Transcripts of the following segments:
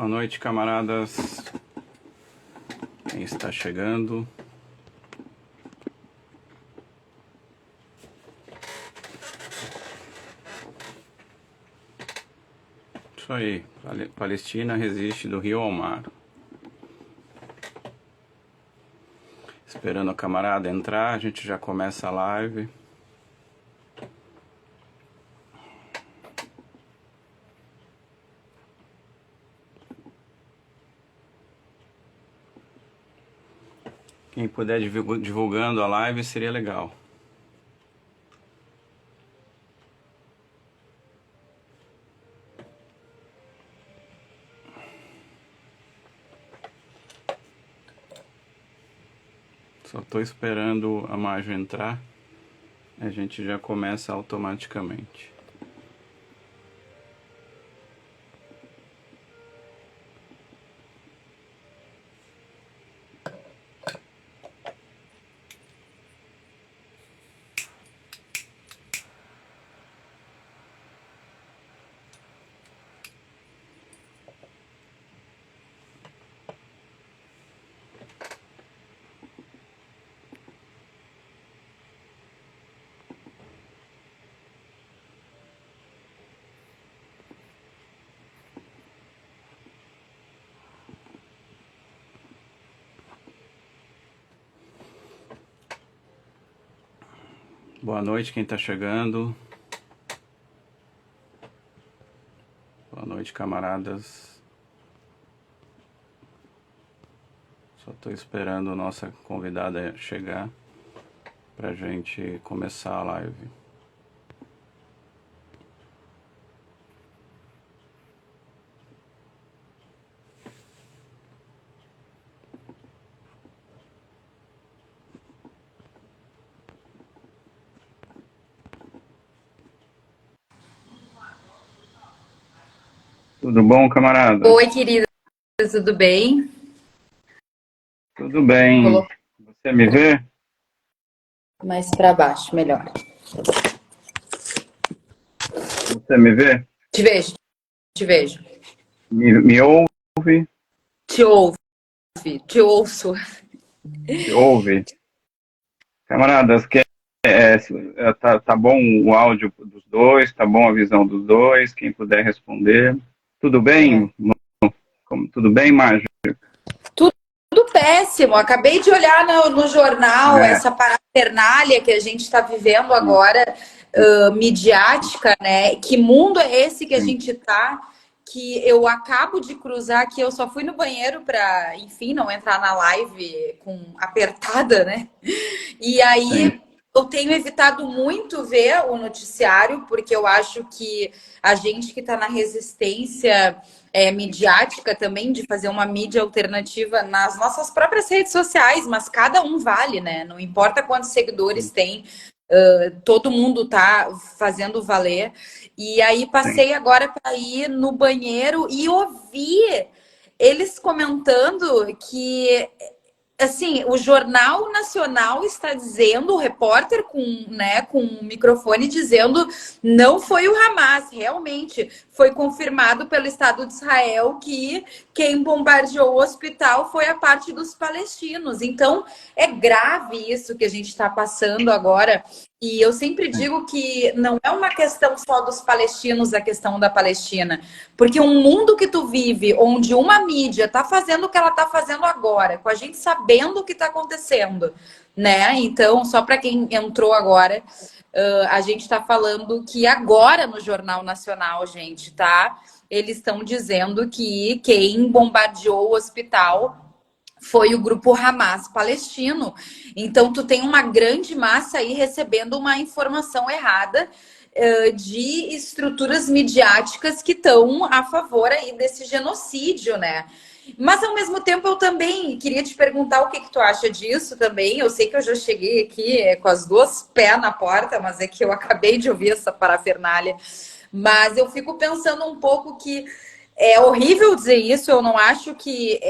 Boa noite, camaradas. Quem está chegando? Isso aí, Palestina resiste do rio ao mar. Esperando a camarada entrar, a gente já começa a live. Quem puder divulgando a live seria legal. Só estou esperando a Maju entrar. A gente já começa automaticamente. Boa noite quem está chegando. Boa noite, camaradas. Só estou esperando a nossa convidada chegar para a gente começar a live. Tudo bom, camarada? Oi, querida, tudo bem? Tudo bem. Colocou Você me vê? mais para baixo, melhor. Você me vê? Te vejo, te vejo. Me ouve? Te ouve, te ouço. Te ouve? Camaradas, tá bom o áudio dos dois? Tá bom a visão dos dois? Quem puder responder. Tudo É. bem? Tudo bem, Maju? Tudo péssimo. Acabei de olhar no jornal É, essa parafernália que a gente está vivendo agora, midiática, né? Que mundo é esse que a sim, gente tá? Que eu acabo de cruzar aqui, eu só fui no banheiro para, enfim, não entrar na live com apertada, né? E sim, aí eu tenho evitado muito ver o noticiário, porque eu acho que a gente que está na resistência midiática também, de fazer uma mídia alternativa nas nossas próprias redes sociais, mas cada um vale, né? Não importa quantos seguidores sim, tem, todo mundo tá fazendo valer. E aí sim. passei agora para ir no banheiro e ouvir eles comentando que assim, o Jornal Nacional está dizendo, o repórter com um microfone dizendo, não foi o Hamas, realmente foi confirmado pelo Estado de Israel que quem bombardeou o hospital foi a parte dos palestinos. Então, é grave isso que a gente está passando agora. E eu sempre digo que não é uma questão só dos palestinos, a questão da Palestina. Porque um mundo que tu vive, onde uma mídia tá fazendo o que ela tá fazendo agora, com a gente sabendo o que tá acontecendo, né? Então, só para quem entrou agora, a gente tá falando que agora no Jornal Nacional, gente, tá? Eles estão dizendo que quem bombardeou o hospital foi o grupo Hamas palestino. Então, tu tem uma grande massa aí recebendo uma informação errada de estruturas midiáticas que estão a favor aí desse genocídio, né? Mas ao mesmo tempo eu também queria te perguntar o que, que tu acha disso também. Eu sei que eu já cheguei aqui com as duas pés na porta, mas é que eu acabei de ouvir essa parafernália. Mas eu fico pensando um pouco que É horrível dizer isso, eu não acho que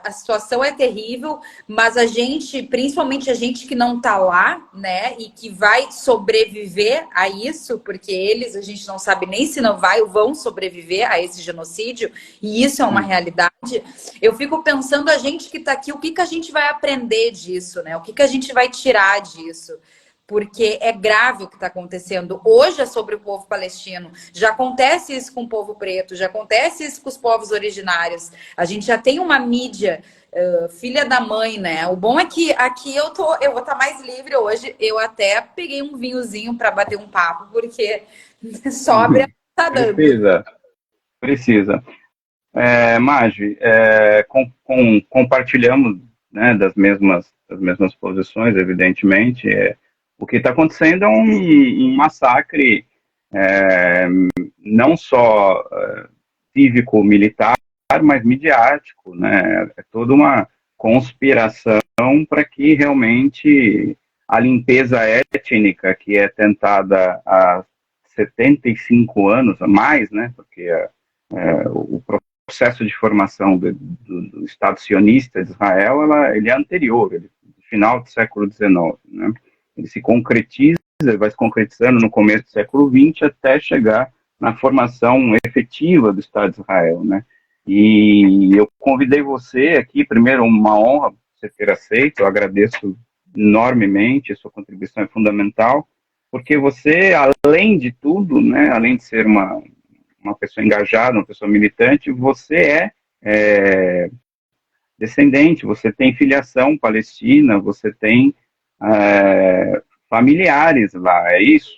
a situação é terrível, mas a gente, principalmente a gente que não tá lá, né, e que vai sobreviver a isso, porque eles, a gente não sabe nem se não vai ou vão sobreviver a esse genocídio, e isso é uma realidade. Eu fico pensando, a gente que tá aqui, o que que a gente vai aprender disso, né? O que que a gente vai tirar disso? Porque é grave o que está acontecendo. Hoje é sobre o povo palestino. Já acontece isso com o povo preto, já acontece isso com os povos originários. A gente já tem uma mídia filha da mãe, né? O bom é que aqui eu vou estar mais livre hoje. Eu até peguei um vinhozinho para bater um papo, porque sóbria tá dando. Precisa, precisa. Magi, compartilhamos, né, das mesmas posições, evidentemente. O que está acontecendo é um massacre, não só cívico-militar, mas midiático, né? É toda uma conspiração para que realmente a limpeza étnica que é tentada há 75 anos, a mais, né? Porque o processo de formação do Estado sionista de Israel, ele é anterior, do final do século XIX, né? Ele se concretiza, vai se concretizando no começo do século XX até chegar na formação efetiva do Estado de Israel, né? E eu convidei você aqui, primeiro, uma honra você ter aceito, eu agradeço enormemente, a sua contribuição é fundamental, porque você, além de tudo, né, além de ser uma pessoa engajada, uma pessoa militante, você descendente, você tem filiação palestina, você tem familiares lá, é isso?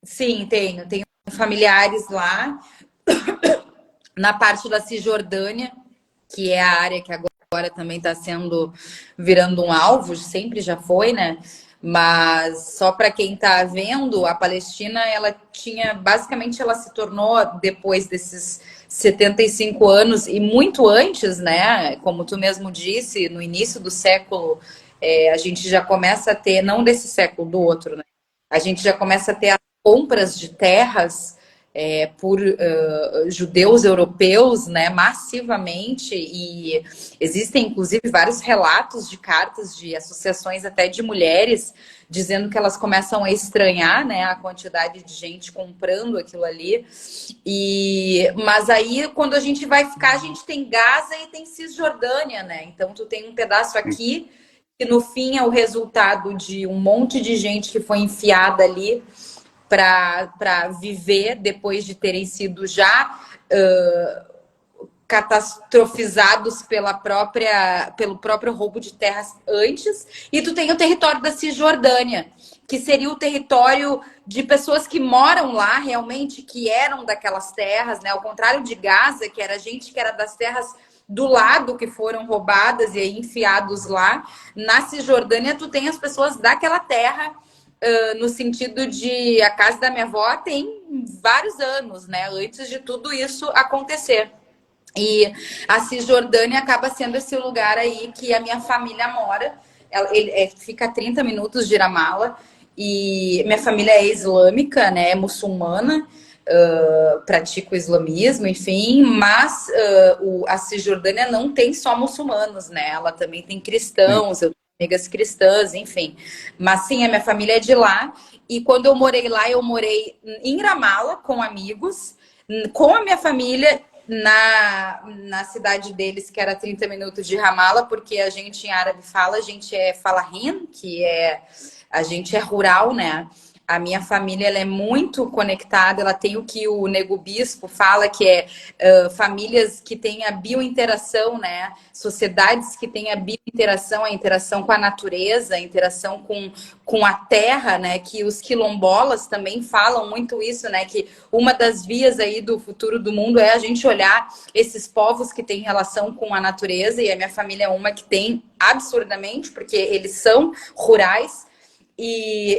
Sim, tenho familiares lá na parte da Cisjordânia, que é a área que agora também está sendo virando um alvo, sempre já foi, né? Mas só para quem está vendo, a Palestina, ela tinha, basicamente, ela se tornou, depois desses 75 anos, e muito antes, né? Como tu mesmo disse, no início do século, a gente já começa a ter, não desse século, do outro, né? A gente já começa a ter as compras de terras por judeus europeus, né, massivamente, e existem inclusive vários relatos de cartas de associações até de mulheres dizendo que elas começam a estranhar, né, a quantidade de gente comprando aquilo ali. Mas aí quando a gente vai ficar, a gente tem Gaza e tem Cisjordânia, né? Então tu tem um pedaço aqui que no fim é o resultado de um monte de gente que foi enfiada ali para viver depois de terem sido já catastrofizados pelo próprio roubo de terras antes. E tu tem o território da Cisjordânia, que seria o território de pessoas que moram lá realmente, que eram daquelas terras, né? Ao contrário de Gaza, que era gente que era das terras do lado que foram roubadas e aí enfiados lá. Na Cisjordânia, tu tem as pessoas daquela terra. No sentido de a casa da minha avó tem vários anos, né? Antes de tudo isso acontecer. E a Cisjordânia acaba sendo esse lugar aí que a minha família mora. Fica a 30 minutos de Ramallah. E minha família é islâmica, né? É muçulmana. Pratico o islamismo, enfim, mas a Cisjordânia não tem só muçulmanos, né? Ela também tem cristãos, eu tenho amigas cristãs, enfim. Mas sim, a minha família é de lá. E quando eu morei lá, eu morei em Ramallah com amigos, com a minha família na cidade deles, que era 30 minutos de Ramallah, porque a gente em árabe fala, a gente é falahin, a gente é rural, né? A minha família ela é muito conectada, ela tem o que o Nego Bispo fala, que é famílias que têm a biointeração, né? Sociedades que têm a biointeração, a interação com a natureza, a interação com a terra, né? Que os quilombolas também falam muito isso, né? Que uma das vias aí do futuro do mundo é a gente olhar esses povos que têm relação com a natureza, e a minha família é uma que tem absurdamente, porque eles são rurais.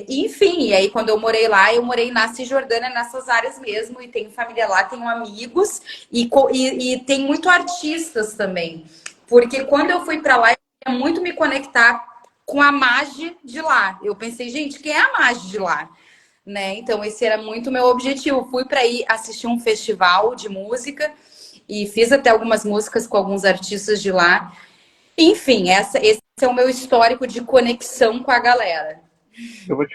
Enfim, e aí quando eu morei lá, eu morei na Cisjordânia, nessas áreas mesmo, e tenho família lá, tenho amigos, e tem muito artistas também. Porque quando eu fui para lá, eu queria muito me conectar com a Magi de lá. Eu pensei, gente, quem é a Magi de lá? né? Então esse era muito o meu objetivo. Fui para ir assistir um festival de música e fiz até algumas músicas com alguns artistas de lá. Enfim, esse é o meu histórico de conexão com a galera. Eu vou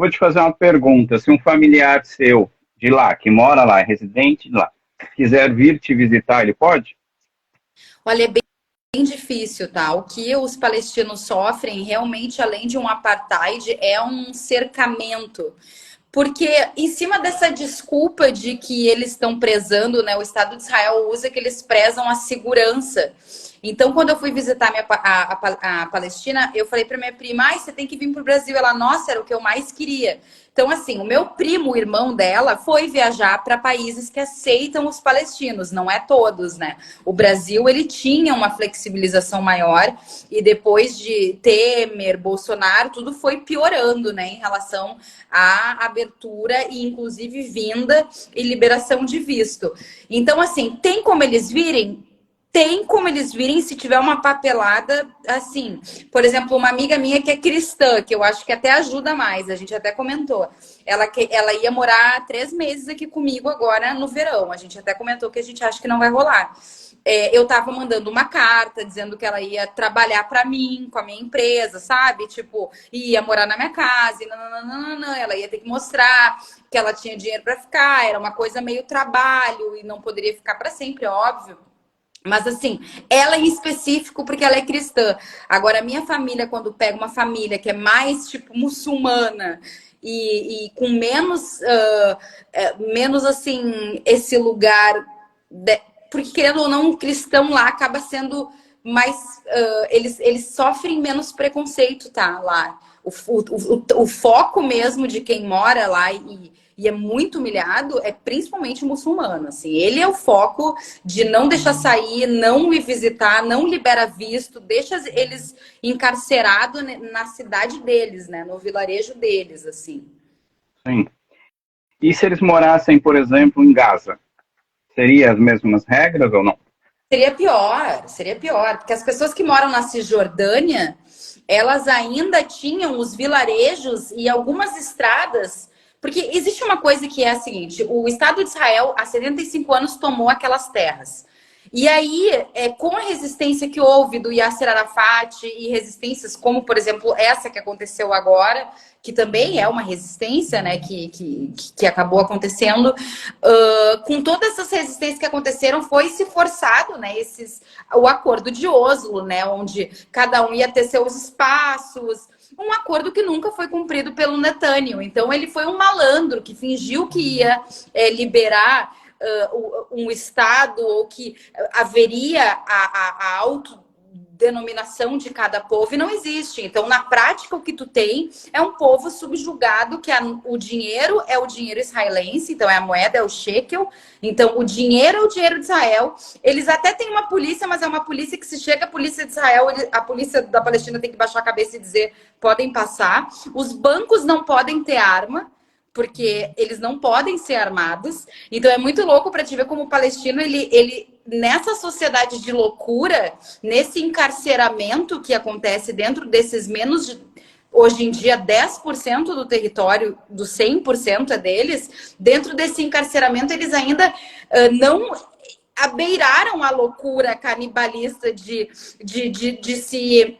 te fazer uma pergunta. Se um familiar seu de lá, que mora lá, é residente de lá, quiser vir te visitar, ele pode? Olha, é bem difícil, tá? O que os palestinos sofrem, realmente, além de um apartheid, é um cercamento. Porque em cima dessa desculpa de que eles estão prezando, né? O Estado de Israel usa que eles prezam a segurança. Então, quando eu fui visitar a Palestina, eu falei para minha prima, você tem que vir para o Brasil. Ela, nossa, era o que eu mais queria. Então, assim, o meu primo, o irmão dela, foi viajar para países que aceitam os palestinos, não é todos, né? O Brasil, ele tinha uma flexibilização maior e depois de Temer, Bolsonaro, tudo foi piorando, né, em relação à abertura e, inclusive, vinda e liberação de visto. Então, assim, tem como eles virem? Tem como eles virem se tiver uma papelada assim. Por exemplo, uma amiga minha que é cristã, que eu acho que até ajuda mais, a gente até comentou. Ela ia morar 3 meses aqui comigo agora no verão. A gente até comentou que a gente acha que não vai rolar. Eu tava mandando uma carta dizendo que ela ia trabalhar para mim, com a minha empresa, sabe? Tipo, ia morar na minha casa, e nananana, ela ia ter que mostrar que ela tinha dinheiro para ficar. Era uma coisa meio trabalho e não poderia ficar para sempre, óbvio. Mas assim, ela em específico, porque ela é cristã. Agora, a minha família, quando pega uma família que é mais, tipo, muçulmana e com menos assim, esse lugar... Porque, querendo ou não, um cristão lá acaba sendo mais... eles sofrem menos preconceito, tá? Lá. O foco mesmo de quem mora lá e é muito humilhado, é principalmente o muçulmano, assim. Ele é o foco de não deixar sair, não ir visitar, não libera visto, deixa eles encarcerados na cidade deles, né? No vilarejo deles, assim. Sim. E se eles morassem, por exemplo, em Gaza? Seria as mesmas regras ou não? Seria pior, porque as pessoas que moram na Cisjordânia, elas ainda tinham os vilarejos e algumas estradas. Porque existe uma coisa que é a seguinte: o Estado de Israel, há 75 anos, tomou aquelas terras. E aí, com a resistência que houve do Yasser Arafat e resistências como, por exemplo, essa que aconteceu agora, que também é uma resistência, né, que acabou acontecendo, com todas essas resistências que aconteceram, foi se forçado, né, o acordo de Oslo, né, onde cada um ia ter seus espaços, um acordo que nunca foi cumprido pelo Netanyahu. Então, ele foi um malandro que fingiu que ia liberar um Estado ou que haveria a autodenominação de cada povo e não existe. Então, na prática, o que tu tem é um povo subjugado, que o dinheiro é o dinheiro israelense, então a moeda é o shekel, então o dinheiro é o dinheiro de Israel. Eles até têm uma polícia, mas é uma polícia que, se chega a polícia de Israel, a polícia da Palestina tem que baixar a cabeça e dizer, podem passar. Os bancos não podem ter arma, porque eles não podem ser armados. Então é muito louco para te ver como o palestino, ele nessa sociedade de loucura, nesse encarceramento que acontece dentro desses hoje em dia 10% do território, do 100% é deles, dentro desse encarceramento eles ainda não abeiraram a loucura canibalista de se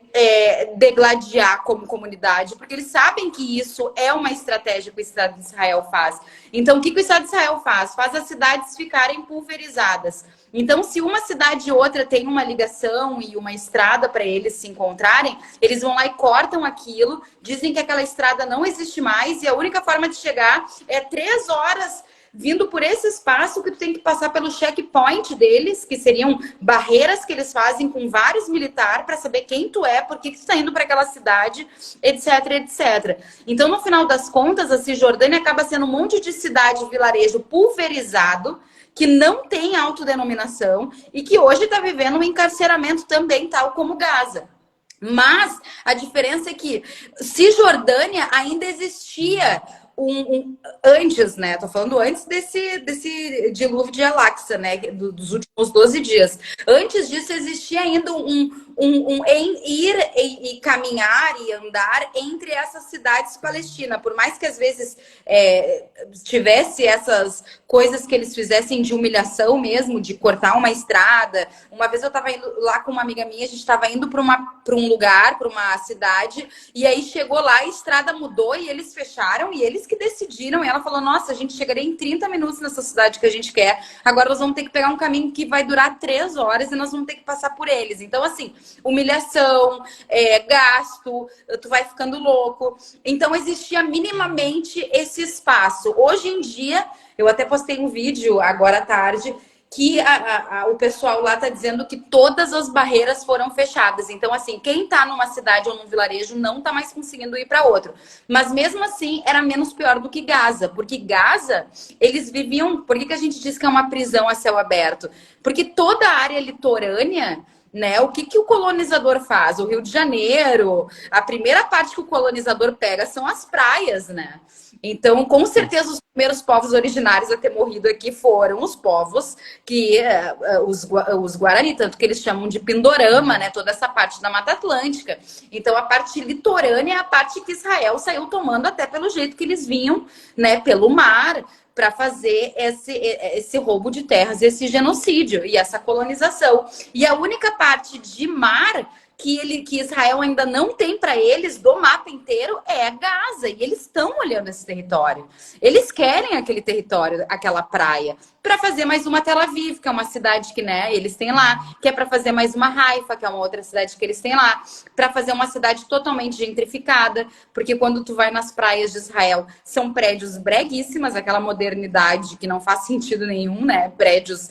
degladiar como comunidade, porque eles sabem que isso é uma estratégia que o Estado de Israel faz. Então, o que o Estado de Israel faz? Faz as cidades ficarem pulverizadas. Então, se uma cidade e outra tem uma ligação e uma estrada para eles se encontrarem, eles vão lá e cortam aquilo, dizem que aquela estrada não existe mais e a única forma de chegar é 3 horas vindo por esse espaço que tu tem que passar pelo checkpoint deles, que seriam barreiras que eles fazem com vários militares para saber quem tu é, por que tu está indo para aquela cidade, etc, etc. Então, no final das contas, a Cisjordânia acaba sendo um monte de cidade, vilarejo pulverizado, que não tem autodenominação e que hoje está vivendo um encarceramento também, tal como Gaza. Mas a diferença é que Cisjordânia ainda existia antes, né? Tô falando antes desse dilúvio de Al-Aqsa, né? Dos últimos 12 dias. Antes disso, existia ainda em ir e caminhar e andar entre essas cidades palestinas, por mais que às vezes tivesse essas coisas que eles fizessem de humilhação mesmo, de cortar uma estrada. Uma vez eu estava indo lá com uma amiga minha, a gente estava indo para um lugar, para uma cidade, e aí chegou lá, a estrada mudou e eles fecharam, e eles que decidiram. E ela falou: nossa, a gente chegaria em 30 minutos nessa cidade que a gente quer, agora nós vamos ter que pegar um caminho que vai durar 3 horas e nós vamos ter que passar por eles. Então, assim, humilhação, gasto, tu vai ficando louco. Então, existia minimamente esse espaço. Hoje em dia, eu até postei um vídeo agora à tarde que o pessoal lá tá dizendo que todas as barreiras foram fechadas. Então, assim, quem tá numa cidade ou num vilarejo não tá mais conseguindo ir para outro. Mas mesmo assim, era menos pior do que Gaza. Porque Gaza, eles viviam... Por que a gente diz que é uma prisão a céu aberto? Porque toda a área litorânea, né? O que o colonizador faz? O Rio de Janeiro, a primeira parte que o colonizador pega são as praias, né? Então, com certeza, os primeiros povos originários a ter morrido aqui foram os povos que os Guarani, tanto que eles chamam de Pindorama, né? Toda essa parte da Mata Atlântica. Então, a parte litorânea é a parte que Israel saiu tomando até pelo jeito que eles vinham, né? Pelo mar, para fazer esse roubo de terras, esse genocídio e essa colonização. E a única parte de mar que Israel ainda não tem para eles do mapa inteiro é Gaza. E eles estão olhando esse território. Eles querem aquele território, aquela praia, para fazer mais uma Tel Aviv, que é uma cidade que, né, eles têm lá, que é para fazer mais uma Haifa, que é uma outra cidade que eles têm lá, para fazer uma cidade totalmente gentrificada, porque quando tu vai nas praias de Israel, são prédios breguíssimas, aquela modernidade que não faz sentido nenhum, né? Prédios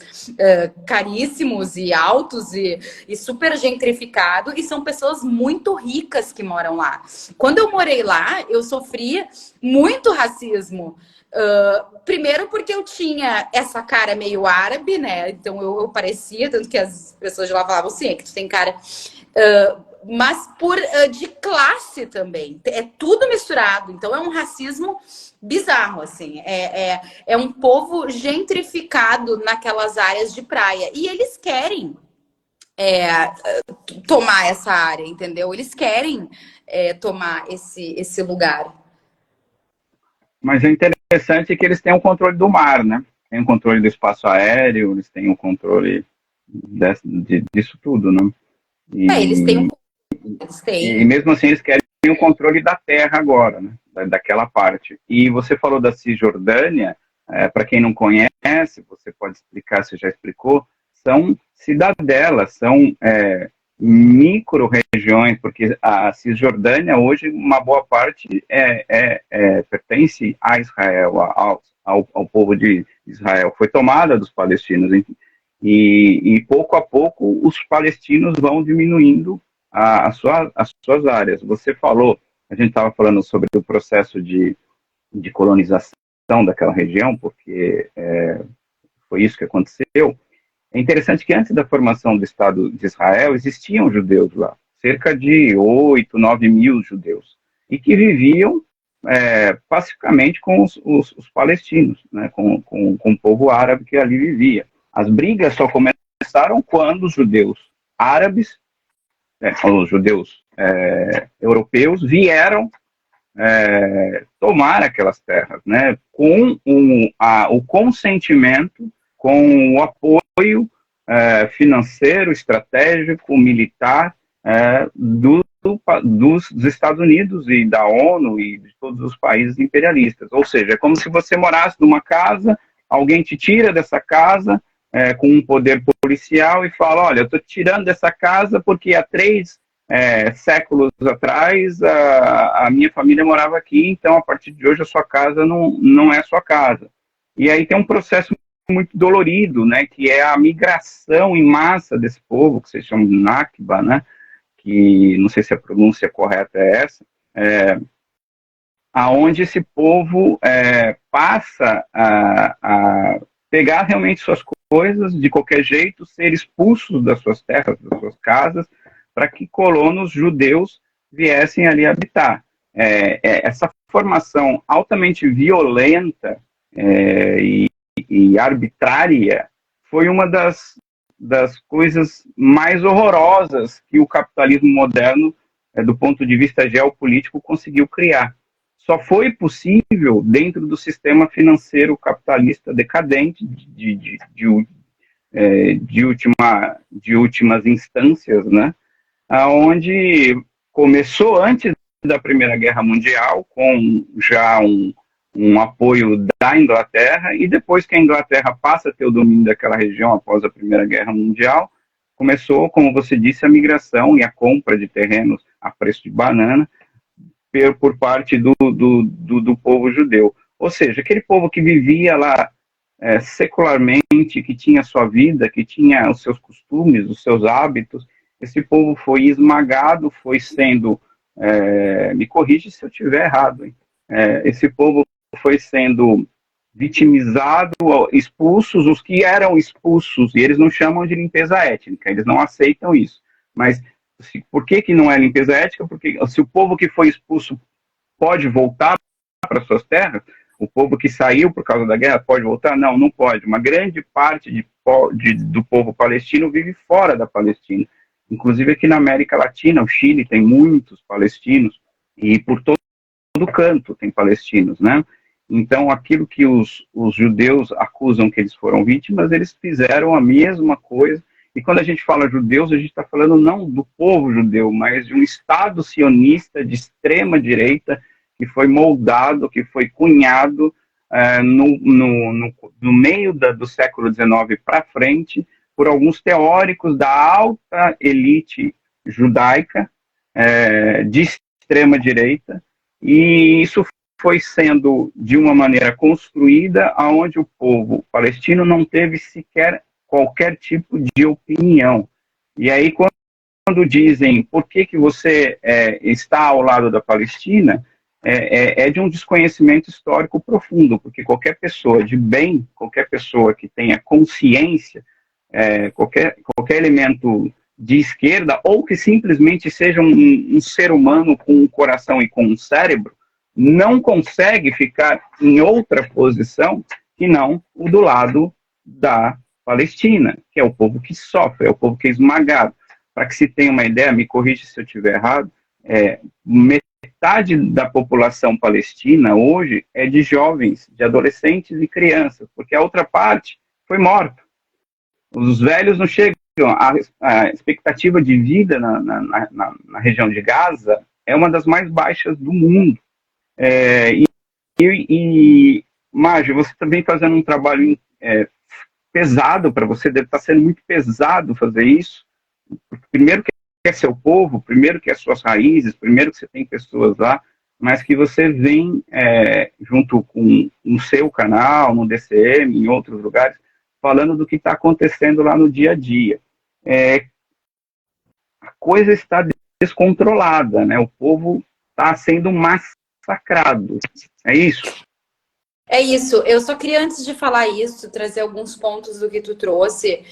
caríssimos e altos e super gentrificados, e são pessoas muito ricas que moram lá. Quando eu morei lá, eu sofri muito racismo. Primeiro porque eu tinha essa cara meio árabe, né? Então eu parecia, tanto que as pessoas de lá falavam assim, é que tu tem cara... mas de classe também. É tudo misturado. Então é um racismo bizarro, assim. É um povo gentrificado naquelas áreas de praia. E eles querem tomar essa área, entendeu? Eles querem tomar esse lugar. Mas é interessante que eles têm o controle do mar, né? Tem o controle do espaço aéreo, eles têm o controle disso tudo, né? Eles têm e mesmo assim eles querem o controle da terra agora, né? Daquela parte. E você falou da Cisjordânia, para quem não conhece, você pode explicar, você já explicou, são cidadelas, são micro-regiões, porque a Cisjordânia hoje, uma boa parte pertence a Israel, ao povo de Israel. Foi tomada dos palestinos. E pouco a pouco os palestinos vão diminuindo as suas áreas. Você falou, a gente estava falando sobre o processo de colonização daquela região, porque foi isso que aconteceu. É interessante que antes da formação do Estado de Israel existiam judeus lá, cerca de 8, 9 mil judeus, e que viviam pacificamente com os palestinos, né, com o povo árabe que ali vivia. As brigas só começaram quando os judeus árabes, os judeus europeus vieram tomar aquelas terras, né, com o consentimento, com o apoio financeiro, estratégico, militar dos Estados Unidos e da ONU e de todos os países imperialistas. Ou seja, é como se você morasse numa casa, alguém te tira dessa casa com um poder policial e fala: olha, eu estou tirando dessa casa porque há 3 séculos atrás a minha família morava aqui, então a partir de hoje a sua casa não é a sua casa. E aí tem um processo muito dolorido, né, que é a migração em massa desse povo, que vocês chamam de Nakba, né, que não sei se a pronúncia correta é essa, aonde esse povo passa a pegar realmente suas coisas de qualquer jeito, ser expulsos das suas terras, das suas casas, para que colonos judeus viessem ali habitar. Essa formação altamente violenta e arbitrária foi uma das das coisas mais horrorosas que o capitalismo moderno, do ponto de vista geopolítico, conseguiu criar. Só foi possível dentro do sistema financeiro capitalista decadente de últimas instâncias, né? Onde começou antes da Primeira Guerra Mundial, com já um apoio da Inglaterra, e depois que a Inglaterra passa a ter o domínio daquela região após a Primeira Guerra Mundial, começou, como você disse, a migração e a compra de terrenos a preço de banana por parte do povo judeu. Ou seja, aquele povo que vivia lá secularmente, que tinha sua vida, que tinha os seus costumes, os seus hábitos, esse povo foi esmagado, foi sendo, me corrige se eu estiver errado, hein? Esse povo foi sendo vitimizado, expulsos, os que eram expulsos, e eles não chamam de limpeza étnica, eles não aceitam isso. Mas por que não é limpeza étnica? Porque se o povo que foi expulso pode voltar para suas terras, o povo que saiu por causa da guerra pode voltar? Não, não pode. Uma grande parte do povo palestino vive fora da Palestina. Inclusive aqui na América Latina, o Chile tem muitos palestinos, e por todo canto tem palestinos, né? Então, aquilo que os judeus acusam que eles foram vítimas, eles fizeram a mesma coisa. E quando a gente fala judeus, a gente está falando não do povo judeu, mas de um Estado sionista de extrema direita que foi moldado, que foi cunhado no meio do século XIX para frente por alguns teóricos da alta elite judaica de extrema direita, e isso foi sendo de uma maneira construída onde o povo palestino não teve sequer qualquer tipo de opinião. E aí, quando dizem por que você está ao lado da Palestina, é de um desconhecimento histórico profundo, porque qualquer pessoa de bem, qualquer pessoa que tenha consciência, qualquer elemento de esquerda, ou que simplesmente seja um ser humano com um coração e com um cérebro, não consegue ficar em outra posição que não o do lado da Palestina, que é o povo que sofre, é o povo que é esmagado. Para que se tenha uma ideia, me corrija se eu estiver errado, metade da população palestina hoje é de jovens, de adolescentes e crianças, porque a outra parte foi morta. Os velhos não chegam. A expectativa de vida na região de Gaza é uma das mais baixas do mundo. Márcio, você também fazendo um trabalho pesado para você, deve estar sendo muito pesado fazer isso. Primeiro que é seu povo, primeiro que é suas raízes, primeiro que você tem pessoas lá, mas que você vem junto com no seu canal, no DCM, em outros lugares, falando do que está acontecendo lá no dia a dia. A coisa está descontrolada, né? O povo está sendo massacrado. É isso? É isso. Eu só queria, antes de falar isso, trazer alguns pontos do que tu trouxe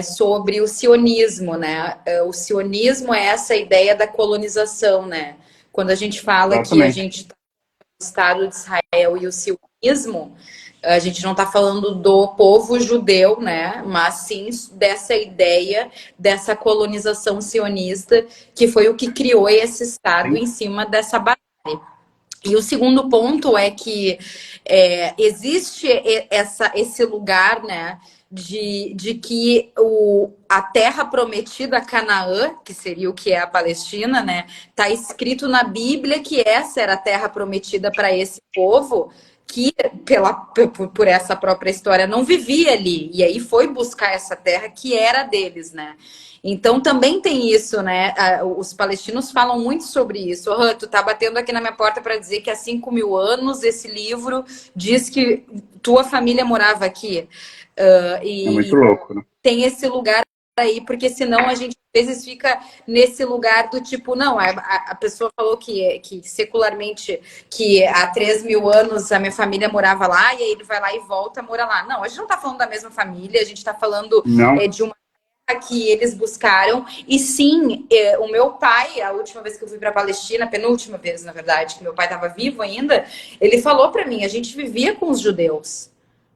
sobre o sionismo, né? O sionismo é essa ideia da colonização, né? Quando a gente fala que a gente está no Estado de Israel e o sionismo, a gente não está falando do povo judeu, né? Mas sim dessa ideia, dessa colonização sionista, que foi o que criou esse Estado em cima dessa base. E o segundo ponto é que existe esse lugar, né, de que a terra prometida, Canaã, que seria o que é a Palestina, né, está escrito na Bíblia que essa era a terra prometida para esse povo, que por essa própria história não vivia ali, e aí foi buscar essa terra que era deles, né? Então também tem isso, né? Os palestinos falam muito sobre isso. Tu tá batendo aqui na minha porta para dizer que há 5.000 anos esse livro diz que tua família morava aqui. É muito louco, né? Tem esse lugar aí, porque senão a gente às vezes fica nesse lugar do tipo, não, a pessoa falou que secularmente que há 3.000 anos a minha família morava lá, e aí ele vai lá e volta a morar lá. Não, a gente não tá falando da mesma família, a gente tá falando de uma que eles buscaram. E sim, o meu pai, a última vez que eu fui para a Palestina, a penúltima vez, na verdade, que meu pai estava vivo ainda, ele falou para mim, a gente vivia com os judeus.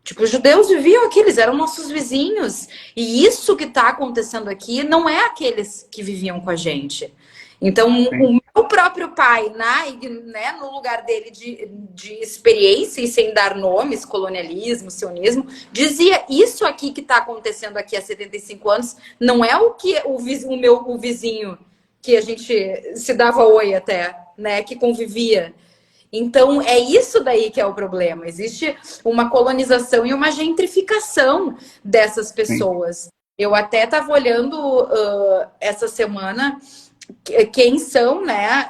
Tipo, os judeus viviam aqui, eles eram nossos vizinhos. E isso que está acontecendo aqui não é aqueles que viviam com a gente. Então, o meu próprio pai, né, no lugar dele de experiência, e sem dar nomes, colonialismo, sionismo, dizia: isso aqui que está acontecendo aqui há 75 anos não é o que o vizinho, que a gente se dava oi até, né, que convivia. Então, é isso daí que é o problema. Existe uma colonização e uma gentrificação dessas pessoas. Eu até estava olhando essa semana quem são, né,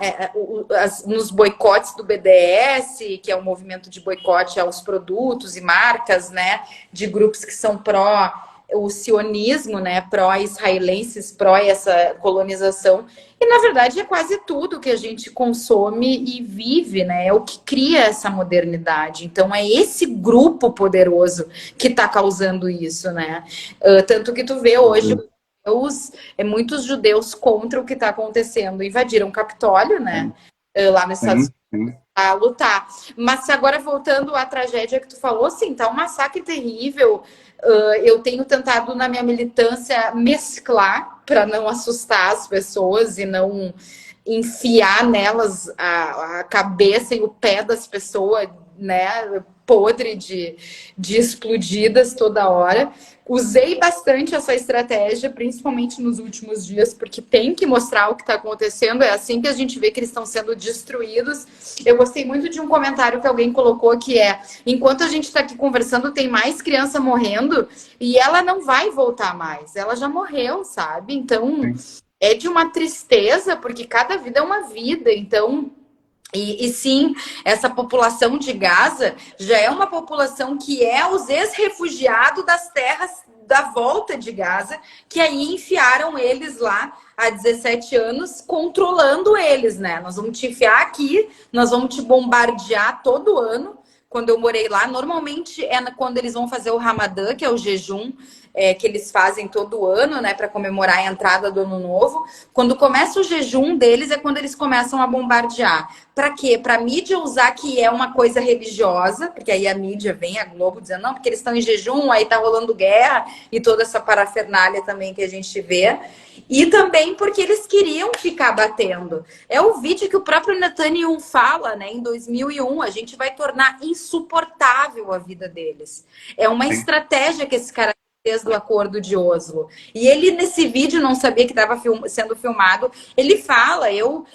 nos boicotes do BDS, que é um movimento de boicote aos produtos e marcas, né, de grupos que são pró o sionismo, né, pró-israelenses, pró essa colonização. E, na verdade, é quase tudo que a gente consome e vive, né? É o que cria essa modernidade. Então, é esse grupo poderoso que está causando isso, né? Tanto que tu vê hoje muitos judeus contra o que está acontecendo. Invadiram o Capitólio, né? Lá nos Estados Unidos, a lutar. Mas agora, voltando à tragédia que tu falou, sim, tá um massacre terrível. Eu tenho tentado, na minha militância, mesclar para não assustar as pessoas e não enfiar nelas a cabeça e o pé das pessoas, né, podre de explodidas toda hora. Usei bastante essa estratégia, principalmente nos últimos dias, porque tem que mostrar o que está acontecendo. É assim que a gente vê que eles estão sendo destruídos. Eu gostei muito de um comentário que alguém colocou, que é: enquanto a gente está aqui conversando, tem mais criança morrendo e ela não vai voltar mais. Ela já morreu, sabe? Então, é de uma tristeza, porque cada vida é uma vida. Então, e sim, essa população de Gaza já é uma população que é os ex-refugiados das terras da volta de Gaza, que aí enfiaram eles lá há 17 anos, controlando eles, né? Nós vamos te enfiar aqui, nós vamos te bombardear todo ano. Quando eu morei lá, normalmente é quando eles vão fazer o Ramadã, que é o jejum que eles fazem todo ano, né, para comemorar a entrada do Ano Novo. Quando começa o jejum deles é quando eles começam a bombardear. Para quê? Para a mídia usar que é uma coisa religiosa, porque aí a mídia vem, a Globo, dizendo: não, porque eles estão em jejum, aí tá rolando guerra e toda essa parafernália também que a gente vê. E também porque eles queriam ficar batendo. É o vídeo que o próprio Netanyahu fala, né? Em 2001, a gente vai tornar insuportável a vida deles. É uma estratégia que esse cara fez do Acordo de Oslo. E ele, nesse vídeo, não sabia que estava sendo filmado. Ele fala: eu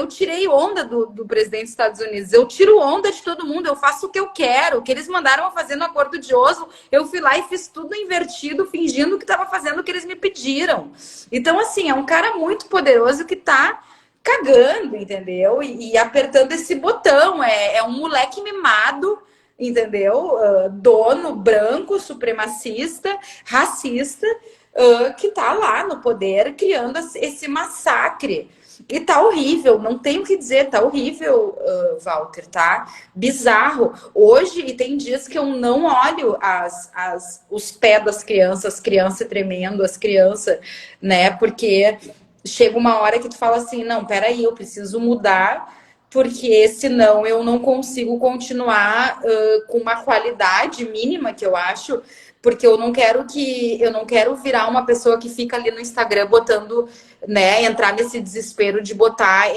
tirei onda do presidente dos Estados Unidos. Eu tiro onda de todo mundo. Eu faço o que eu quero. O que eles mandaram fazer no Acordo de Oslo, eu fui lá e fiz tudo invertido, fingindo que estava fazendo o que eles me pediram. Então, assim, é um cara muito poderoso que está cagando, entendeu? E apertando esse botão. É um moleque mimado, entendeu? Dono, branco, supremacista, racista, que tá lá no poder criando esse massacre. E tá horrível, não tenho o que dizer, tá horrível, Walter, tá? Bizarro. Hoje, e tem dias que eu não olho os pés das crianças, as crianças tremendo, as crianças, né? Porque chega uma hora que tu fala assim: não, peraí, eu preciso mudar, porque senão eu não consigo continuar com uma qualidade mínima, que eu acho, porque eu não quero virar uma pessoa que fica ali no Instagram botando, né, entrar nesse desespero de botar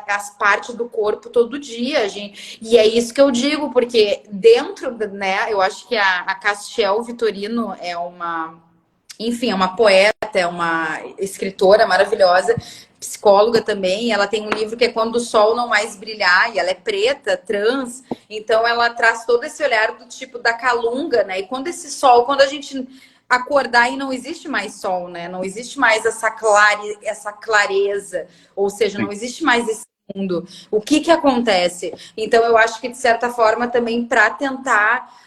as partes do corpo todo dia, gente. E é isso que eu digo, porque dentro, né, eu acho que a Castiel Vitorino é enfim, é uma poeta, é uma escritora maravilhosa, psicóloga também. Ela tem um livro que é Quando o Sol Não Mais Brilhar, e ela é preta, trans, então ela traz todo esse olhar do tipo da calunga, né? E quando a gente acordar e não existe mais sol, né? Não existe mais essa clareza, ou seja, não existe mais esse mundo. O que acontece? Então eu acho que, de certa forma, também para tentar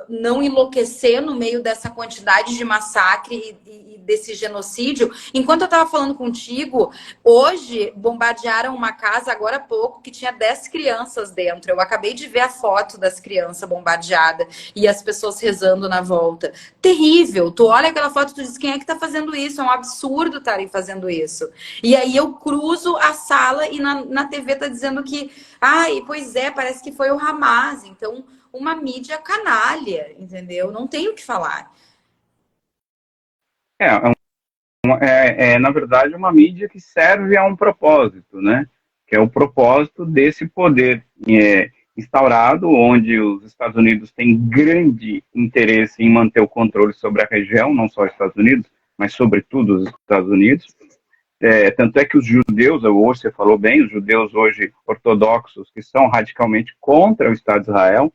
não enlouquecer no meio dessa quantidade de massacre e desse genocídio. Enquanto eu estava falando contigo, hoje bombardearam uma casa, agora há pouco, que tinha 10 crianças dentro. Eu acabei de ver a foto das crianças bombardeadas e as pessoas rezando na volta. Terrível. Tu olha aquela foto e tu diz: quem é que está fazendo isso? É um absurdo estarem fazendo isso. E aí eu cruzo a sala e na TV tá dizendo que Ai, pois é, parece que foi o Hamas. Então, uma mídia canalha, entendeu? Não tem o que falar. É, na verdade, uma mídia que serve a um propósito, né? Que é o propósito desse poder instaurado, onde os Estados Unidos têm grande interesse em manter o controle sobre a região, não só os Estados Unidos, mas sobretudo os Estados Unidos. Tanto é que os judeus, hoje você falou bem, os judeus hoje ortodoxos, que são radicalmente contra o Estado de Israel,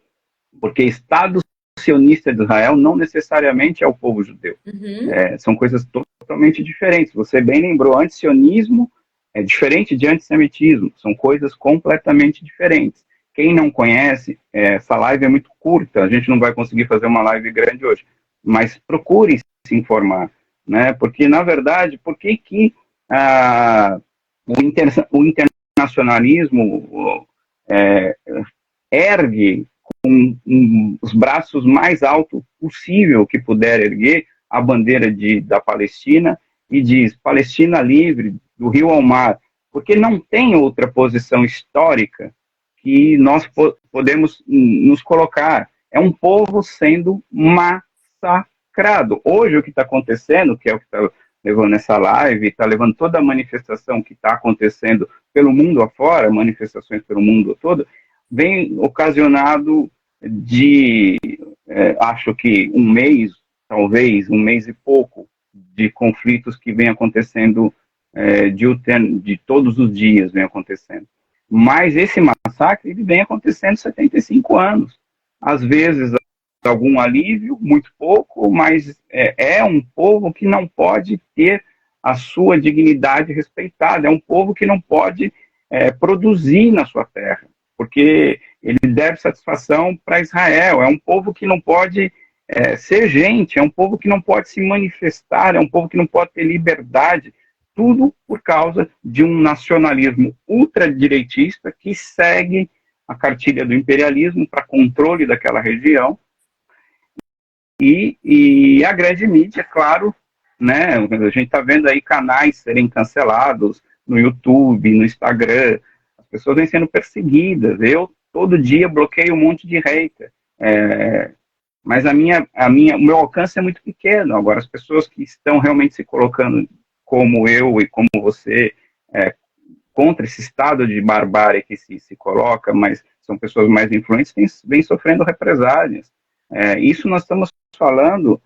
porque Estado sionista de Israel não necessariamente é o povo judeu. Uhum. São coisas totalmente diferentes. Você bem lembrou, antisionismo é diferente de antissemitismo, são coisas completamente diferentes. Quem não conhece, essa live é muito curta, a gente não vai conseguir fazer uma live grande hoje, mas procurem se informar, né? Porque, na verdade, por que o internacionalismo ergue com os braços mais altos possível que puder erguer a bandeira da Palestina e diz Palestina livre, do rio ao mar, porque não tem outra posição histórica que nós podemos nos colocar. É um povo sendo massacrado. Hoje o que está acontecendo, que é o que está levando essa live, está levando toda a manifestação que está acontecendo pelo mundo afora, manifestações pelo mundo todo, vem ocasionado de, acho que talvez um mês e pouco, de conflitos que vem acontecendo de todos os dias vem acontecendo. Mas esse massacre ele vem acontecendo há 75 anos. Às vezes algum alívio, muito pouco, mas é um povo que não pode ter a sua dignidade respeitada, é um povo que não pode produzir na sua terra, porque ele deve satisfação para Israel, é um povo que não pode ser gente, é um povo que não pode se manifestar, é um povo que não pode ter liberdade, tudo por causa de um nacionalismo ultradireitista que segue a cartilha do imperialismo para controle daquela região e a grande mídia, claro, né? A gente está vendo aí canais serem cancelados no YouTube, no Instagram, as pessoas vêm sendo perseguidas. Eu todo dia bloqueio um monte de hater, mas o meu alcance é muito pequeno. Agora, as pessoas que estão realmente se colocando como eu e como você contra esse estado de barbárie que se coloca, mas são pessoas mais influentes, vêm sofrendo represálias. Isso nós estamos falando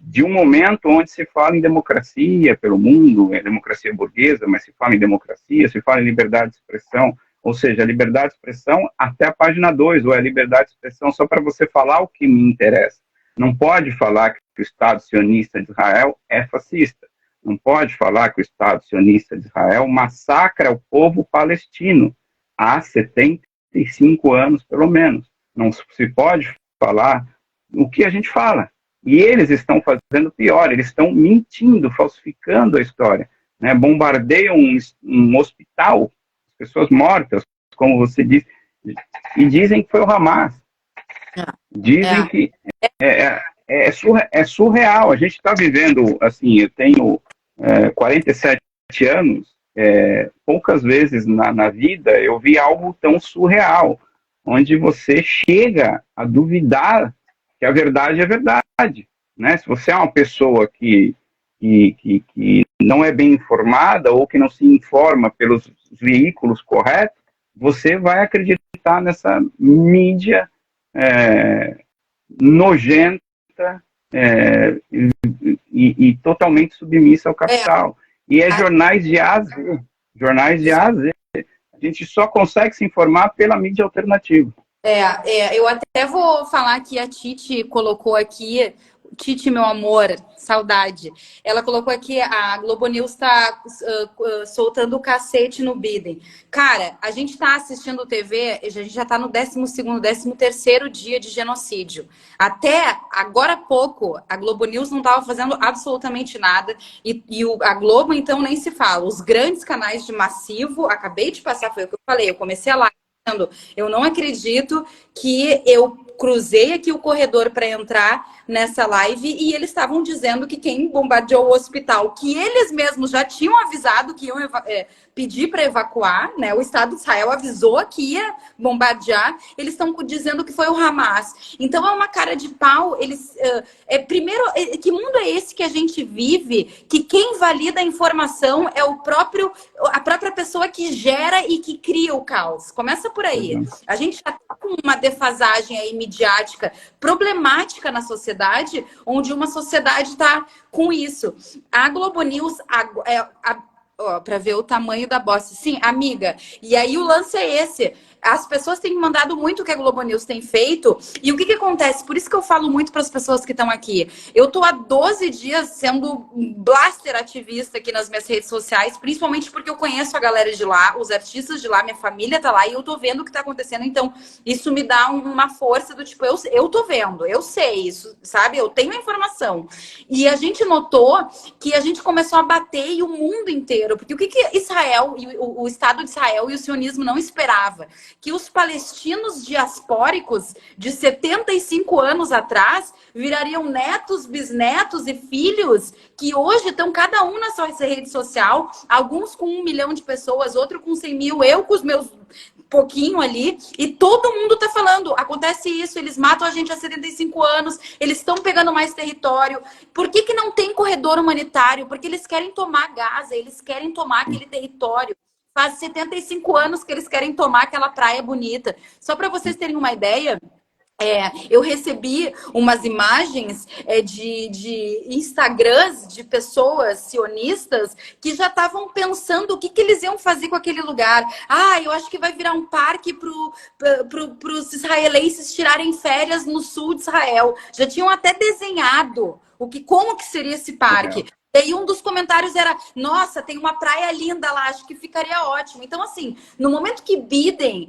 de um momento onde se fala em democracia pelo mundo, democracia burguesa, mas se fala em democracia, se fala em liberdade de expressão, ou seja, a liberdade de expressão até a página 2, ou é a liberdade de expressão só para você falar o que me interessa. Não pode falar que o Estado sionista de Israel é fascista. Não pode falar que o Estado sionista de Israel massacra o povo palestino há 75 anos, pelo menos. Não se pode falar o que a gente fala. E eles estão fazendo pior, eles estão mentindo, falsificando a história. Né? Bombardeiam um hospital, pessoas mortas, como você disse, e dizem que foi o Hamas. Dizem que é surreal. A gente está vivendo, assim, eu tenho 47 anos, poucas vezes na vida eu vi algo tão surreal, onde você chega a duvidar que a verdade é verdade. Né? Se você é uma pessoa que não é bem informada ou que não se informa pelos veículos corretos, você vai acreditar nessa mídia nojenta e totalmente submissa ao capital. E jornais de A a Z. Jornais de A a Z. A gente só consegue se informar pela mídia alternativa. Eu até vou falar que a Titi colocou aqui, Titi, meu amor, saudade. Ela colocou aqui, a Globo News está soltando o cacete no Biden. Cara, a gente está assistindo TV, a gente já está no 12º, 13º dia de genocídio. Até agora há pouco, a Globo News não estava fazendo absolutamente nada. A Globo, então, nem se fala. Os grandes canais de massivo, acabei de passar, foi o que eu falei, eu comecei a live dizendo, eu não acredito que eu cruzei aqui o corredor para entrar nessa live e eles estavam dizendo que quem bombardeou o hospital, que eles mesmos já tinham avisado que iam pedir para evacuar, né? O Estado de Israel avisou que ia bombardear, eles estão dizendo que foi o Hamas. Então é uma cara de pau. Eles primeiro, que mundo é esse que a gente vive? Que quem valida a informação é a própria pessoa que gera e que cria o caos. Começa por aí. A gente já está com uma defasagem aí midiática problemática na sociedade, onde uma sociedade está com isso. A Globo News, para ver o tamanho da bosta. Sim, amiga. E aí o lance é esse. As pessoas têm mandado muito o que a Globo News tem feito. E o que acontece? Por isso que eu falo muito para as pessoas que estão aqui. Eu tô há 12 dias sendo blaster ativista aqui nas minhas redes sociais, principalmente porque eu conheço a galera de lá, os artistas de lá, minha família tá lá e eu tô vendo o que tá acontecendo. Então, isso me dá uma força do tipo, eu tô vendo, eu sei isso, sabe? Eu tenho a informação. E a gente notou que a gente começou a bater e o mundo inteiro. Porque o que Israel, o Estado de Israel e o sionismo não esperava? Que os palestinos diaspóricos de 75 anos atrás virariam netos, bisnetos e filhos que hoje estão cada um na sua rede social, alguns com 1 milhão de pessoas, outro com 100 mil, eu com os meus pouquinho ali, e todo mundo tá falando, acontece isso, eles matam a gente há 75 anos, eles estão pegando mais território. Por que não tem corredor humanitário? Porque eles querem tomar Gaza, eles querem tomar aquele território. Faz 75 anos que eles querem tomar aquela praia bonita. Só para vocês terem uma ideia, eu recebi umas imagens de Instagrams de pessoas sionistas que já estavam pensando o que eles iam fazer com aquele lugar. Eu acho que vai virar um parque para os israelenses tirarem férias no sul de Israel. Já tinham até desenhado como que seria esse parque. E aí um dos comentários era, nossa, tem uma praia linda lá, acho que ficaria ótimo. Então, assim, no momento que o Biden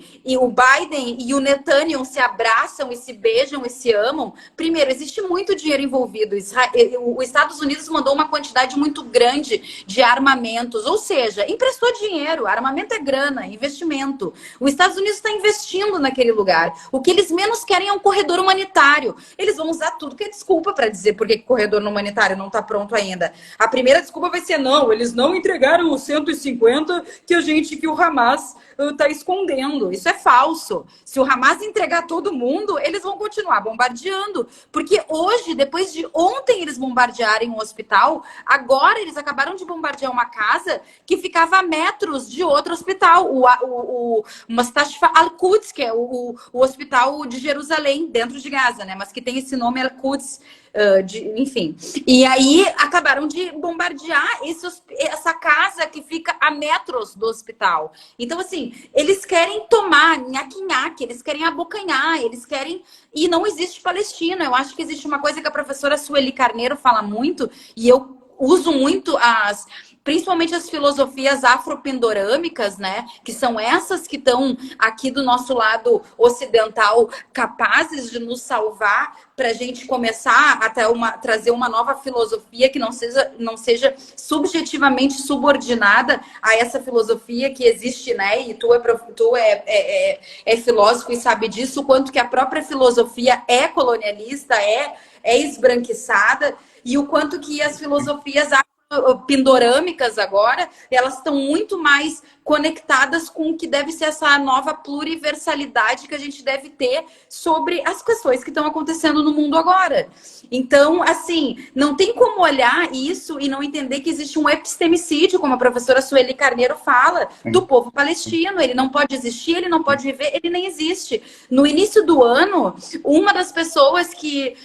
e o Netanyahu se abraçam e se beijam e se amam, primeiro, existe muito dinheiro envolvido. Os Estados Unidos mandou uma quantidade muito grande de armamentos, ou seja, emprestou dinheiro, armamento é grana, investimento. Os Estados Unidos está investindo naquele lugar. O que eles menos querem é um corredor humanitário. Eles vão usar tudo que é desculpa para dizer por que o corredor humanitário não está pronto ainda. A primeira desculpa vai ser, não, eles não entregaram os 150 que o Hamas está escondendo. Isso é falso. Se o Hamas entregar todo mundo, eles vão continuar bombardeando. Porque hoje, depois de ontem eles bombardearem um hospital, agora eles acabaram de bombardear uma casa que ficava a metros de outro hospital. O Mustashfa Al-Quds, que é o hospital de Jerusalém, dentro de Gaza, né? Mas que tem esse nome Al-Quds. Enfim. E aí acabaram de bombardear essa casa que fica a metros do hospital. Então, assim, eles querem tomar nhaque-nhaque, eles querem abocanhar, eles querem... E não existe Palestina. Eu acho que existe uma coisa que a professora Sueli Carneiro fala muito, e eu uso muito principalmente as filosofias afropindorâmicas, né? Que são essas que estão aqui do nosso lado ocidental, capazes de nos salvar para a gente começar a trazer uma nova filosofia que não seja subjetivamente subordinada a essa filosofia que existe, né? E tu é filósofo e sabe disso, o quanto que a própria filosofia é colonialista, é esbranquiçada, e o quanto que as filosofias pindorâmicas agora, elas estão muito mais conectadas com o que deve ser essa nova pluriversalidade que a gente deve ter sobre as questões que estão acontecendo no mundo agora. Então, assim, não tem como olhar isso e não entender que existe um epistemicídio, como a professora Sueli Carneiro fala, do povo palestino. Ele não pode existir, ele não pode viver, ele nem existe. No início do ano, uma das pessoas que...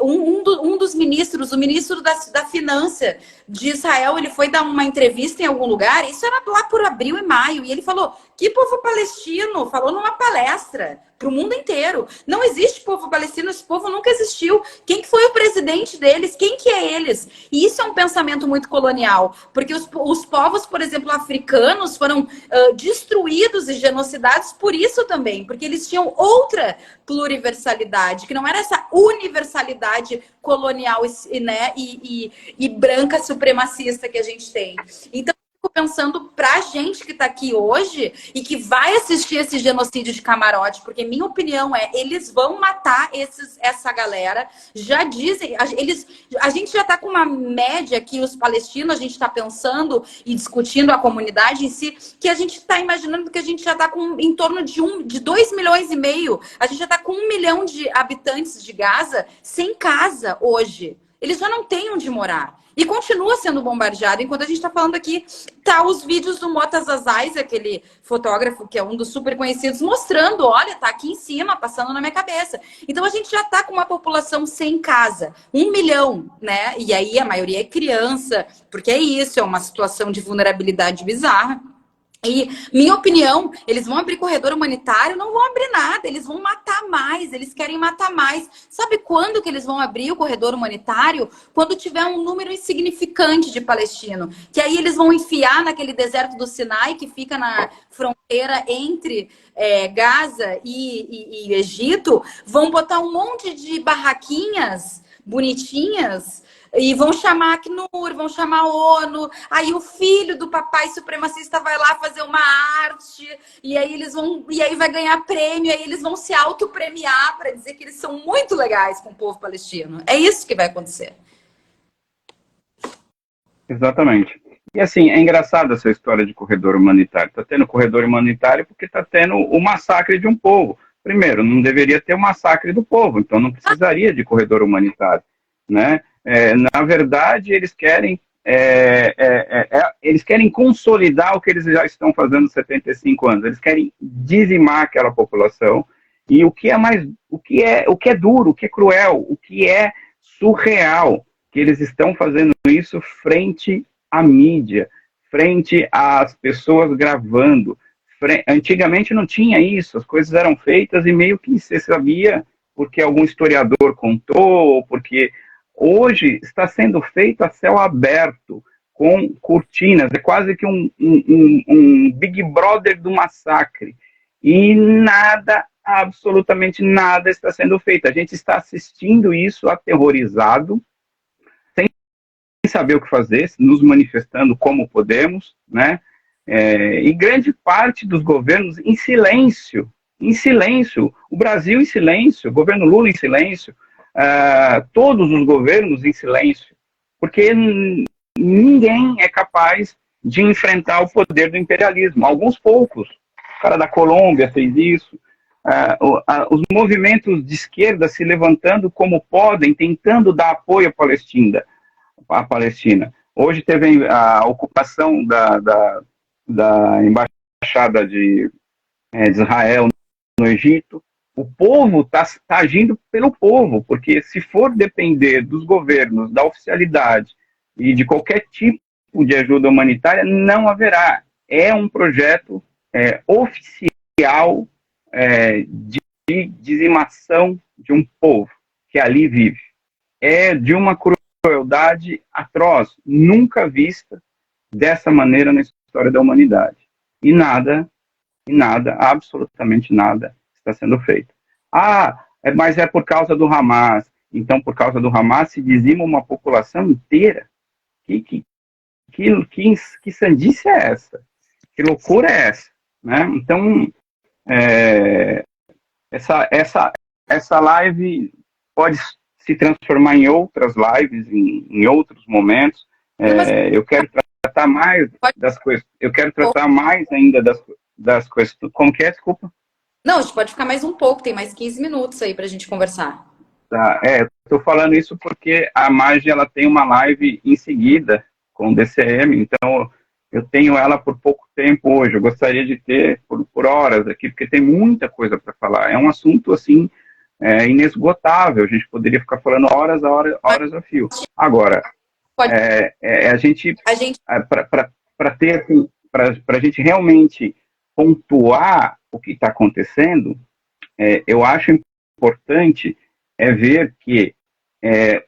um dos ministros, o ministro da Finança de Israel, ele foi dar uma entrevista em algum lugar, isso era lá por abril e maio, e ele falou, que povo palestino? Falou numa palestra para o mundo inteiro. Não existe povo palestino, esse povo nunca existiu. Quem que foi o presidente deles? Quem que é eles? E isso é um pensamento muito colonial, porque os povos, por exemplo, africanos foram destruídos e genocidados por isso também, porque eles tinham outra pluriversalidade, que não era essa universalidade colonial, né, e branca supremacista que a gente tem. Então, fico pensando pra gente que tá aqui hoje e que vai assistir esse genocídio de camarote, porque minha opinião é, eles vão matar essa galera, já dizem, a gente já tá com uma média aqui, os palestinos, a gente tá pensando e discutindo a comunidade em si, que a gente tá imaginando que a gente já tá com em torno de 2,5 milhões, a gente já tá com 1 milhão de habitantes de Gaza sem casa hoje. Eles já não têm onde morar. E continua sendo bombardeado. Enquanto a gente está falando aqui, tá os vídeos do Motas Azais, aquele fotógrafo que é um dos super conhecidos, mostrando, olha, tá aqui em cima, passando na minha cabeça. Então a gente já tá com uma população sem casa. 1 milhão, né? E aí a maioria é criança, porque é isso, é uma situação de vulnerabilidade bizarra. E, minha opinião, eles vão abrir corredor humanitário, não vão abrir nada, eles vão matar mais, eles querem matar mais. Sabe quando que eles vão abrir o corredor humanitário? Quando tiver um número insignificante de palestino. Que aí eles vão enfiar naquele deserto do Sinai, que fica na fronteira entre Gaza e Egito, vão botar um monte de barraquinhas bonitinhas, e vão chamar a Acnur, vão chamar a ONU, aí o filho do papai supremacista vai lá fazer uma arte, e aí vai ganhar prêmio, aí eles vão se autopremiar para dizer que eles são muito legais com o povo palestino. É isso que vai acontecer. Exatamente. E assim, é engraçado essa história de corredor humanitário. Está tendo corredor humanitário porque está tendo o massacre de um povo. Primeiro, não deveria ter o massacre do povo, então não precisaria de corredor humanitário, né? Na verdade, eles querem consolidar o que eles já estão fazendo há 75 anos. Eles querem dizimar aquela população. E o que é duro, o que é cruel, o que é surreal, que eles estão fazendo isso frente à mídia, frente às pessoas gravando. Antigamente não tinha isso, as coisas eram feitas e meio que se sabia porque algum historiador contou, porque hoje está sendo feito a céu aberto, com cortinas, é quase que um Big Brother do massacre. E nada, absolutamente nada está sendo feito. A gente está assistindo isso aterrorizado, sem saber o que fazer, nos manifestando como podemos, né? E grande parte dos governos em silêncio, o Brasil em silêncio, o governo Lula em silêncio, todos os governos em silêncio, porque ninguém é capaz de enfrentar o poder do imperialismo. Alguns poucos. O cara da Colômbia fez isso. Os movimentos de esquerda se levantando como podem, tentando dar apoio à Palestina. Hoje teve a ocupação da embaixada de Israel no Egito. O povo está agindo pelo povo, porque se for depender dos governos, da oficialidade e de qualquer tipo de ajuda humanitária, não haverá. É um projeto oficial de dizimação de um povo que ali vive. É de uma crueldade atroz, nunca vista dessa maneira na história da humanidade. E nada, absolutamente nada, está sendo feito. Mas é por causa do Hamas. Então, por causa do Hamas, se dizima uma população inteira. Que sandice é essa? Que loucura é essa? Né? Então, essa live pode se transformar em outras lives, em outros momentos. Eu quero tratar mais das coisas. Eu quero tratar mais ainda das coisas. Como que é? Desculpa. Não, a gente pode ficar mais um pouco, tem mais 15 minutos aí pra gente conversar. Tá, estou falando isso porque a Marge, ela tem uma live em seguida com o DCM, então eu tenho ela por pouco tempo hoje, eu gostaria de ter por horas aqui, porque tem muita coisa para falar, é um assunto, assim, inesgotável, a gente poderia ficar falando horas a fio. Agora, a gente para a gente realmente pontuar o que está acontecendo, eu acho importante ver que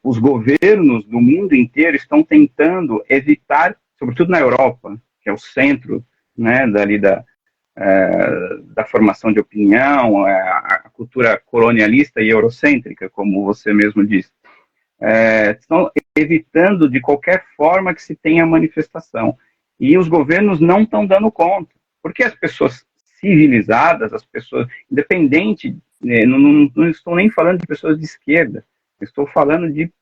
os governos do mundo inteiro estão tentando evitar, sobretudo na Europa, que é o centro, né, da formação de opinião, a cultura colonialista e eurocêntrica, como você mesmo disse, estão evitando de qualquer forma que se tenha manifestação. E os governos não estão dando conta. Porque as pessoas civilizadas, as pessoas, independente, não estou nem falando de pessoas de esquerda, estou falando de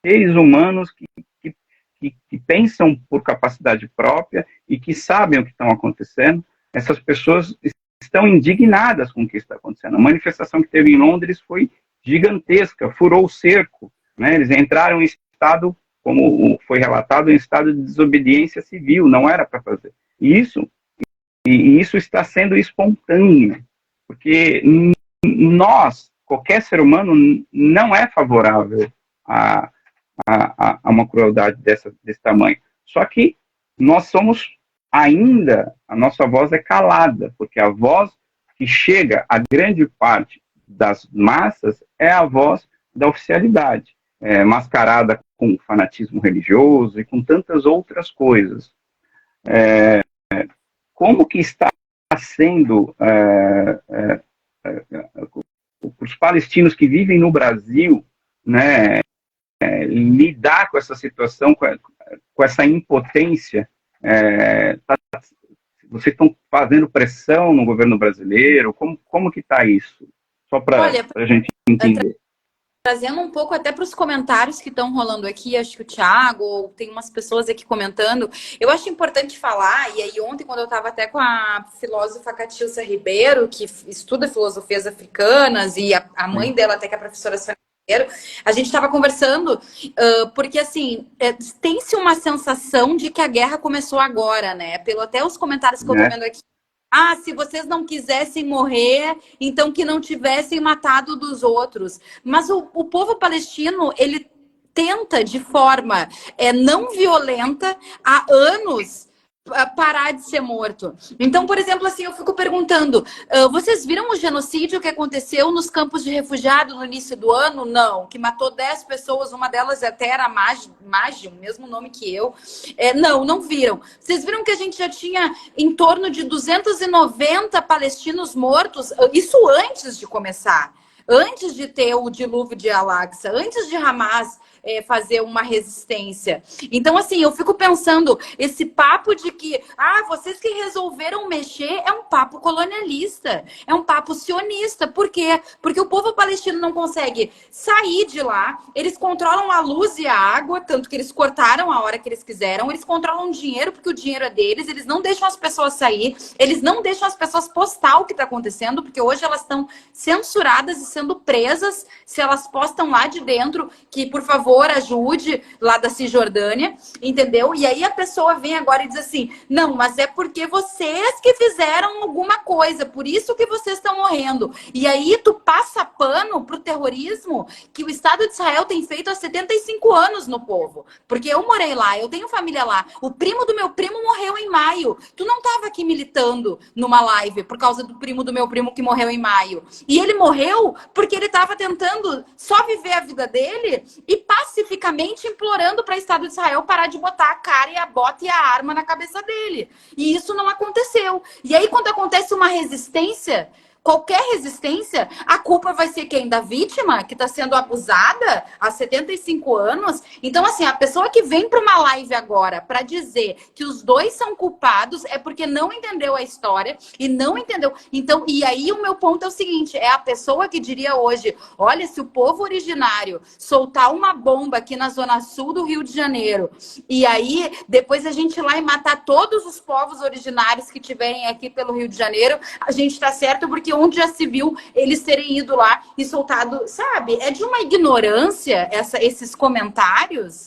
seres humanos que pensam por capacidade própria e que sabem o que estão acontecendo. Essas pessoas estão indignadas com o que está acontecendo. A manifestação que teve em Londres foi gigantesca, furou o cerco, né? Eles entraram em estado, como foi relatado, em estado de desobediência civil, não era para fazer. E isso está sendo espontâneo, porque qualquer ser humano, não é favorável a uma crueldade desse tamanho. Só que nós somos ainda, a nossa voz é calada, porque a voz que chega a grande parte das massas é a voz da oficialidade, mascarada com fanatismo religioso e com tantas outras coisas. Como que está sendo os palestinos que vivem no Brasil, né, lidar com essa situação, com essa impotência? Vocês estão fazendo pressão no governo brasileiro? Como que está isso? Só para a gente entender. Trazendo um pouco até para os comentários que estão rolando aqui, acho que o Thiago, tem umas pessoas aqui comentando. Eu acho importante falar, e aí ontem, quando eu estava até com a filósofa Catilcia Ribeiro, que estuda filosofias africanas, e a mãe dela até que é a professora Sônia Ribeiro, a gente estava conversando, porque assim, tem-se uma sensação de que a guerra começou agora, né? Pelo até os comentários que eu estou vendo aqui. Ah, se vocês não quisessem morrer, então que não tivessem matado dos outros. Mas o povo palestino, ele tenta de forma não violenta há anos parar de ser morto. Então, por exemplo, assim, eu fico perguntando, vocês viram o genocídio que aconteceu nos campos de refugiados no início do ano? Não, que matou 10 pessoas, uma delas até era Mágio, mesmo nome que eu. Não viram. Vocês viram que a gente já tinha em torno de 290 palestinos mortos, isso antes de começar, antes de ter o dilúvio de Al-Aqsa, antes de Hamas fazer uma resistência. Então, assim, eu fico pensando, esse papo de que, vocês que resolveram mexer, é um papo colonialista, é um papo sionista. Por quê? Porque o povo palestino não consegue sair de lá, eles controlam a luz e a água, tanto que eles cortaram a hora que eles quiseram, eles controlam o dinheiro, porque o dinheiro é deles, eles não deixam as pessoas sair, eles não deixam as pessoas postar o que está acontecendo, porque hoje elas estão censuradas e sendo presas se elas postam lá de dentro que, por favor, ajude lá da Cisjordânia, entendeu? E aí a pessoa vem agora e diz assim, não, mas é porque vocês que fizeram alguma coisa, por isso que vocês estão morrendo. E aí tu passa pano pro terrorismo que o Estado de Israel tem feito há 75 anos no povo. Porque eu morei lá, eu tenho família lá. O primo do meu primo morreu em maio. Tu não estava aqui militando numa live por causa do primo do meu primo que morreu em maio. E ele morreu porque ele estava tentando só viver a vida dele e pacificamente implorando para o Estado de Israel parar de botar a cara e a bota e a arma na cabeça dele. E isso não aconteceu. E aí, quando acontece uma resistência, qualquer resistência, a culpa vai ser quem? Da vítima, que está sendo abusada há 75 anos? Então, assim, a pessoa que vem para uma live agora para dizer que os dois são culpados é porque não entendeu a história e não entendeu. Então, e aí o meu ponto é o seguinte, é a pessoa que diria hoje, olha, se o povo originário soltar uma bomba aqui na zona sul do Rio de Janeiro e aí depois a gente ir lá e matar todos os povos originários que tiverem aqui pelo Rio de Janeiro, a gente tá certo porque onde já se viu eles terem ido lá e soltado, sabe? É de uma ignorância esses comentários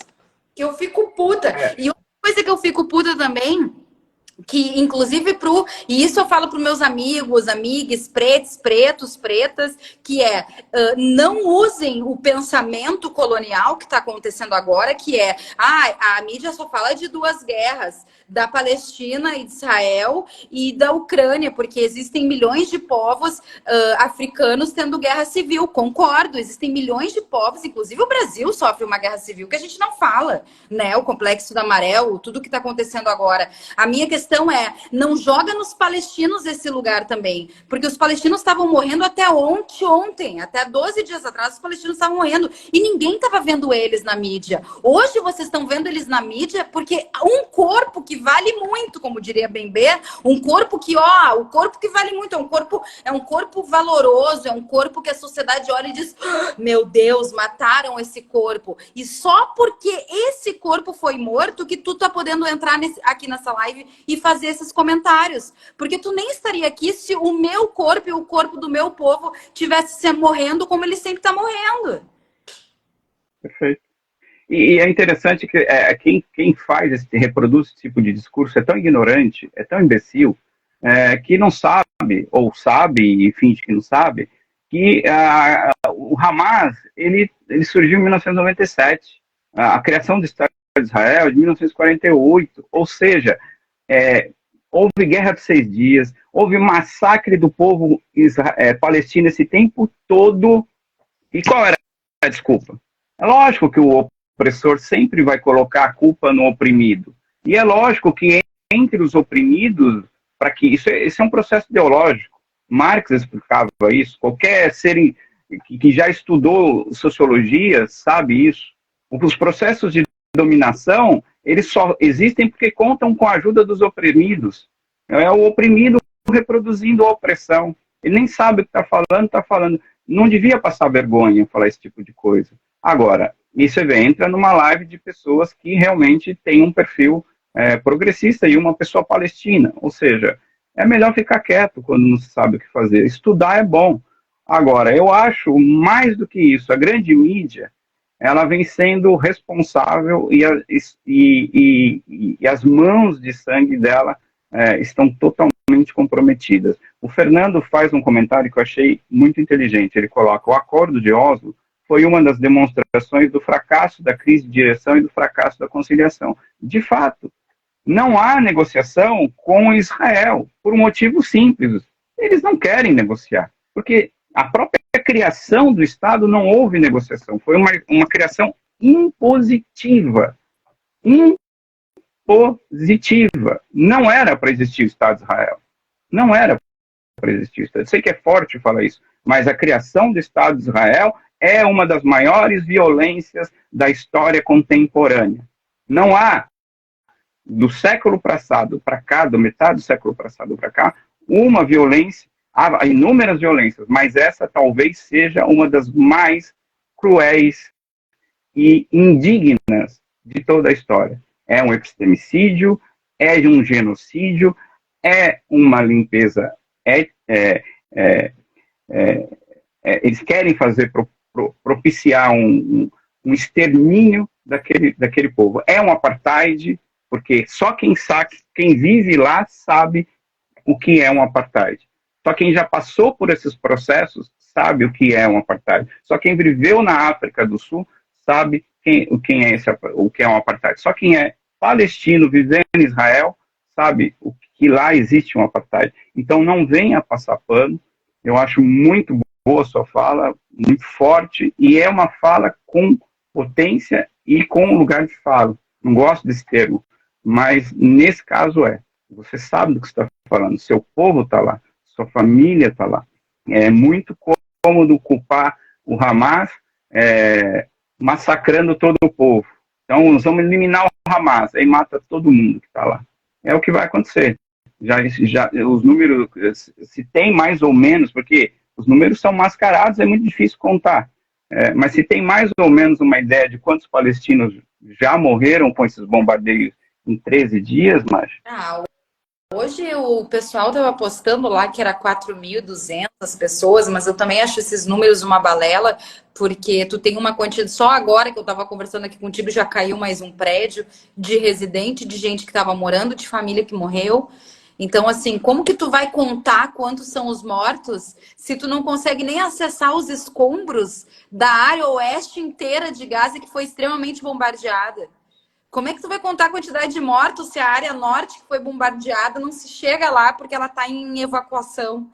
que eu fico puta. E outra coisa que eu fico puta também, que inclusive e isso eu falo para os meus amigos, amigas, pretos, pretas, que não usem o pensamento colonial que está acontecendo agora, que a mídia só fala de duas guerras, da Palestina e de Israel e da Ucrânia, porque existem milhões de povos africanos tendo guerra civil, concordo, existem milhões de povos, inclusive o Brasil sofre uma guerra civil que a gente não fala, né? O Complexo da Maré, tudo que está acontecendo agora. A minha questão questão é, não joga nos palestinos esse lugar também. Porque os palestinos estavam morrendo até ontem. Até 12 dias atrás, os palestinos estavam morrendo. E ninguém estava vendo eles na mídia. Hoje vocês estão vendo eles na mídia porque um corpo que vale muito, como diria Bembe, um corpo que, o corpo que vale muito, é um corpo valoroso, é um corpo que a sociedade olha e diz, meu Deus, mataram esse corpo. E só porque esse corpo foi morto que tu tá podendo entrar aqui nessa live e fazer esses comentários. Porque tu nem estaria aqui se o meu corpo e o corpo do meu povo tivesse se morrendo como ele sempre tá morrendo. Perfeito. E é interessante que quem reproduz esse tipo de discurso é tão ignorante, é tão imbecil, que não sabe, ou sabe e finge que não sabe, que o Hamas ele surgiu em 1997. A criação do Estado de Israel é de 1948, ou seja, houve guerra de 6 dias, houve massacre do povo palestino esse tempo todo. E qual era a desculpa? É lógico que o opressor sempre vai colocar a culpa no oprimido. E é lógico que entre os oprimidos, para que isso é um processo ideológico. Marx explicava isso. Qualquer ser que já estudou sociologia sabe isso. Os processos de dominação, eles só existem porque contam com a ajuda dos oprimidos. É o oprimido reproduzindo a opressão. Ele nem sabe o que está falando. Não devia passar vergonha falar esse tipo de coisa. Agora, isso entra numa live de pessoas que realmente têm um perfil progressista e uma pessoa palestina. Ou seja, é melhor ficar quieto quando não se sabe o que fazer. Estudar é bom. Agora, eu acho, mais do que isso, a grande mídia, ela vem sendo responsável e as mãos de sangue dela estão totalmente comprometidas. O Fernando faz um comentário que eu achei muito inteligente. Ele coloca: o Acordo de Oslo foi uma das demonstrações do fracasso da crise de direção e do fracasso da conciliação. De fato, não há negociação com Israel, por um motivo simples. Eles não querem negociar, porque a própria criação do Estado não houve negociação. Foi uma criação impositiva. Impositiva. Não era para existir o Estado de Israel. Não era para existir. Eu sei que é forte falar isso, mas a criação do Estado de Israel é uma das maiores violências da história contemporânea. Não há, do século passado para cá, da metade do século passado para cá, uma violência, há inúmeras violências, mas essa talvez seja uma das mais cruéis e indignas de toda a história. É um epistemicídio, é um genocídio, é uma limpeza. Eles querem propiciar um extermínio daquele povo. É um apartheid, porque só quem vive lá sabe o que é um apartheid. Só quem já passou por esses processos sabe o que é um apartheid. Só quem viveu na África do Sul sabe o que é um apartheid. Só quem é palestino vivendo em Israel sabe que lá existe um apartheid. Então não venha passar pano. Eu acho muito boa a sua fala, muito forte, e é uma fala com potência e com lugar de fala. Não gosto desse termo, mas nesse caso você sabe do que você está falando, seu povo está lá, sua família está lá. É muito cômodo culpar o Hamas massacrando todo o povo. Então, nós vamos eliminar o Hamas, aí mata todo mundo que está lá. É o que vai acontecer. Já os números, se tem mais ou menos, porque os números são mascarados, é muito difícil contar. Mas se tem mais ou menos uma ideia de quantos palestinos já morreram com esses bombardeios em 13 dias, mas... Hoje o pessoal estava postando lá que era 4.200 pessoas, mas eu também acho esses números uma balela, porque tu tem uma quantidade, só agora que eu estava conversando aqui contigo, já caiu mais um prédio de residente, de gente que estava morando, de família que morreu. Então, assim, como que tu vai contar quantos são os mortos se tu não consegue nem acessar os escombros da área oeste inteira de Gaza que foi extremamente bombardeada? Como é que tu vai contar a quantidade de mortos se a área norte que foi bombardeada não se chega lá porque ela está em evacuação?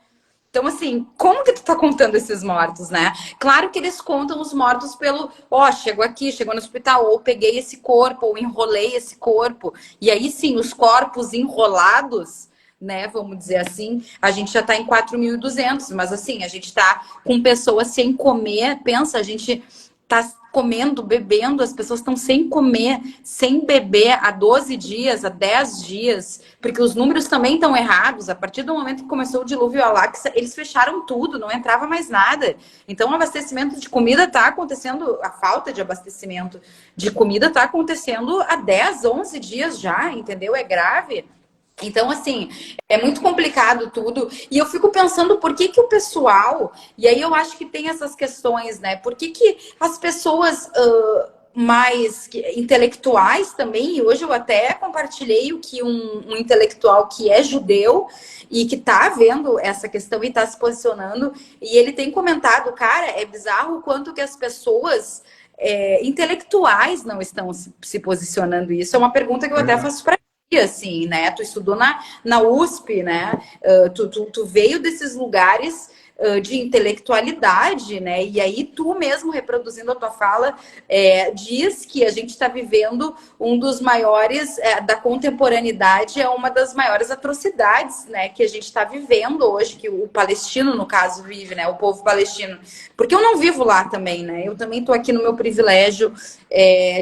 Então, assim, como que tu tá contando esses mortos, né? Claro que eles contam os mortos pelo, ó, chegou aqui, chegou no hospital, ou peguei esse corpo, ou enrolei esse corpo. E aí, sim, os corpos enrolados, né, vamos dizer assim, a gente já tá em 4.200, mas assim, a gente tá com pessoas sem comer, pensa, a gente tá comendo, bebendo, as pessoas estão sem comer, sem beber há 12 dias, há 10 dias, porque os números também estão errados. A partir do momento que começou o dilúvio Al-Aqsa, eles fecharam tudo, não entrava mais nada. Então, o abastecimento de comida está acontecendo, a falta de abastecimento de comida está acontecendo há 10, 11 dias já, entendeu? É grave. Então, assim, é muito complicado tudo. E eu fico pensando por que que o pessoal... E aí eu acho que tem essas questões, né? Por que que as pessoas mais intelectuais também... E hoje eu até compartilhei o que um intelectual que é judeu e que tá vendo essa questão e tá se posicionando. E ele tem comentado, cara, é bizarro o quanto que as pessoas... intelectuais não estão se posicionando. Isso é uma pergunta que eu até faço para assim, né? Tu estudou na USP, né? Tu veio desses lugares de intelectualidade, né? E aí tu mesmo, reproduzindo a tua fala, diz que a gente está vivendo um dos maiores da contemporaneidade, é uma das maiores atrocidades, né? Que a gente está vivendo hoje, que o palestino, no caso, vive, né? O povo palestino. Porque eu não vivo lá também, né? Eu também estou aqui no meu privilégio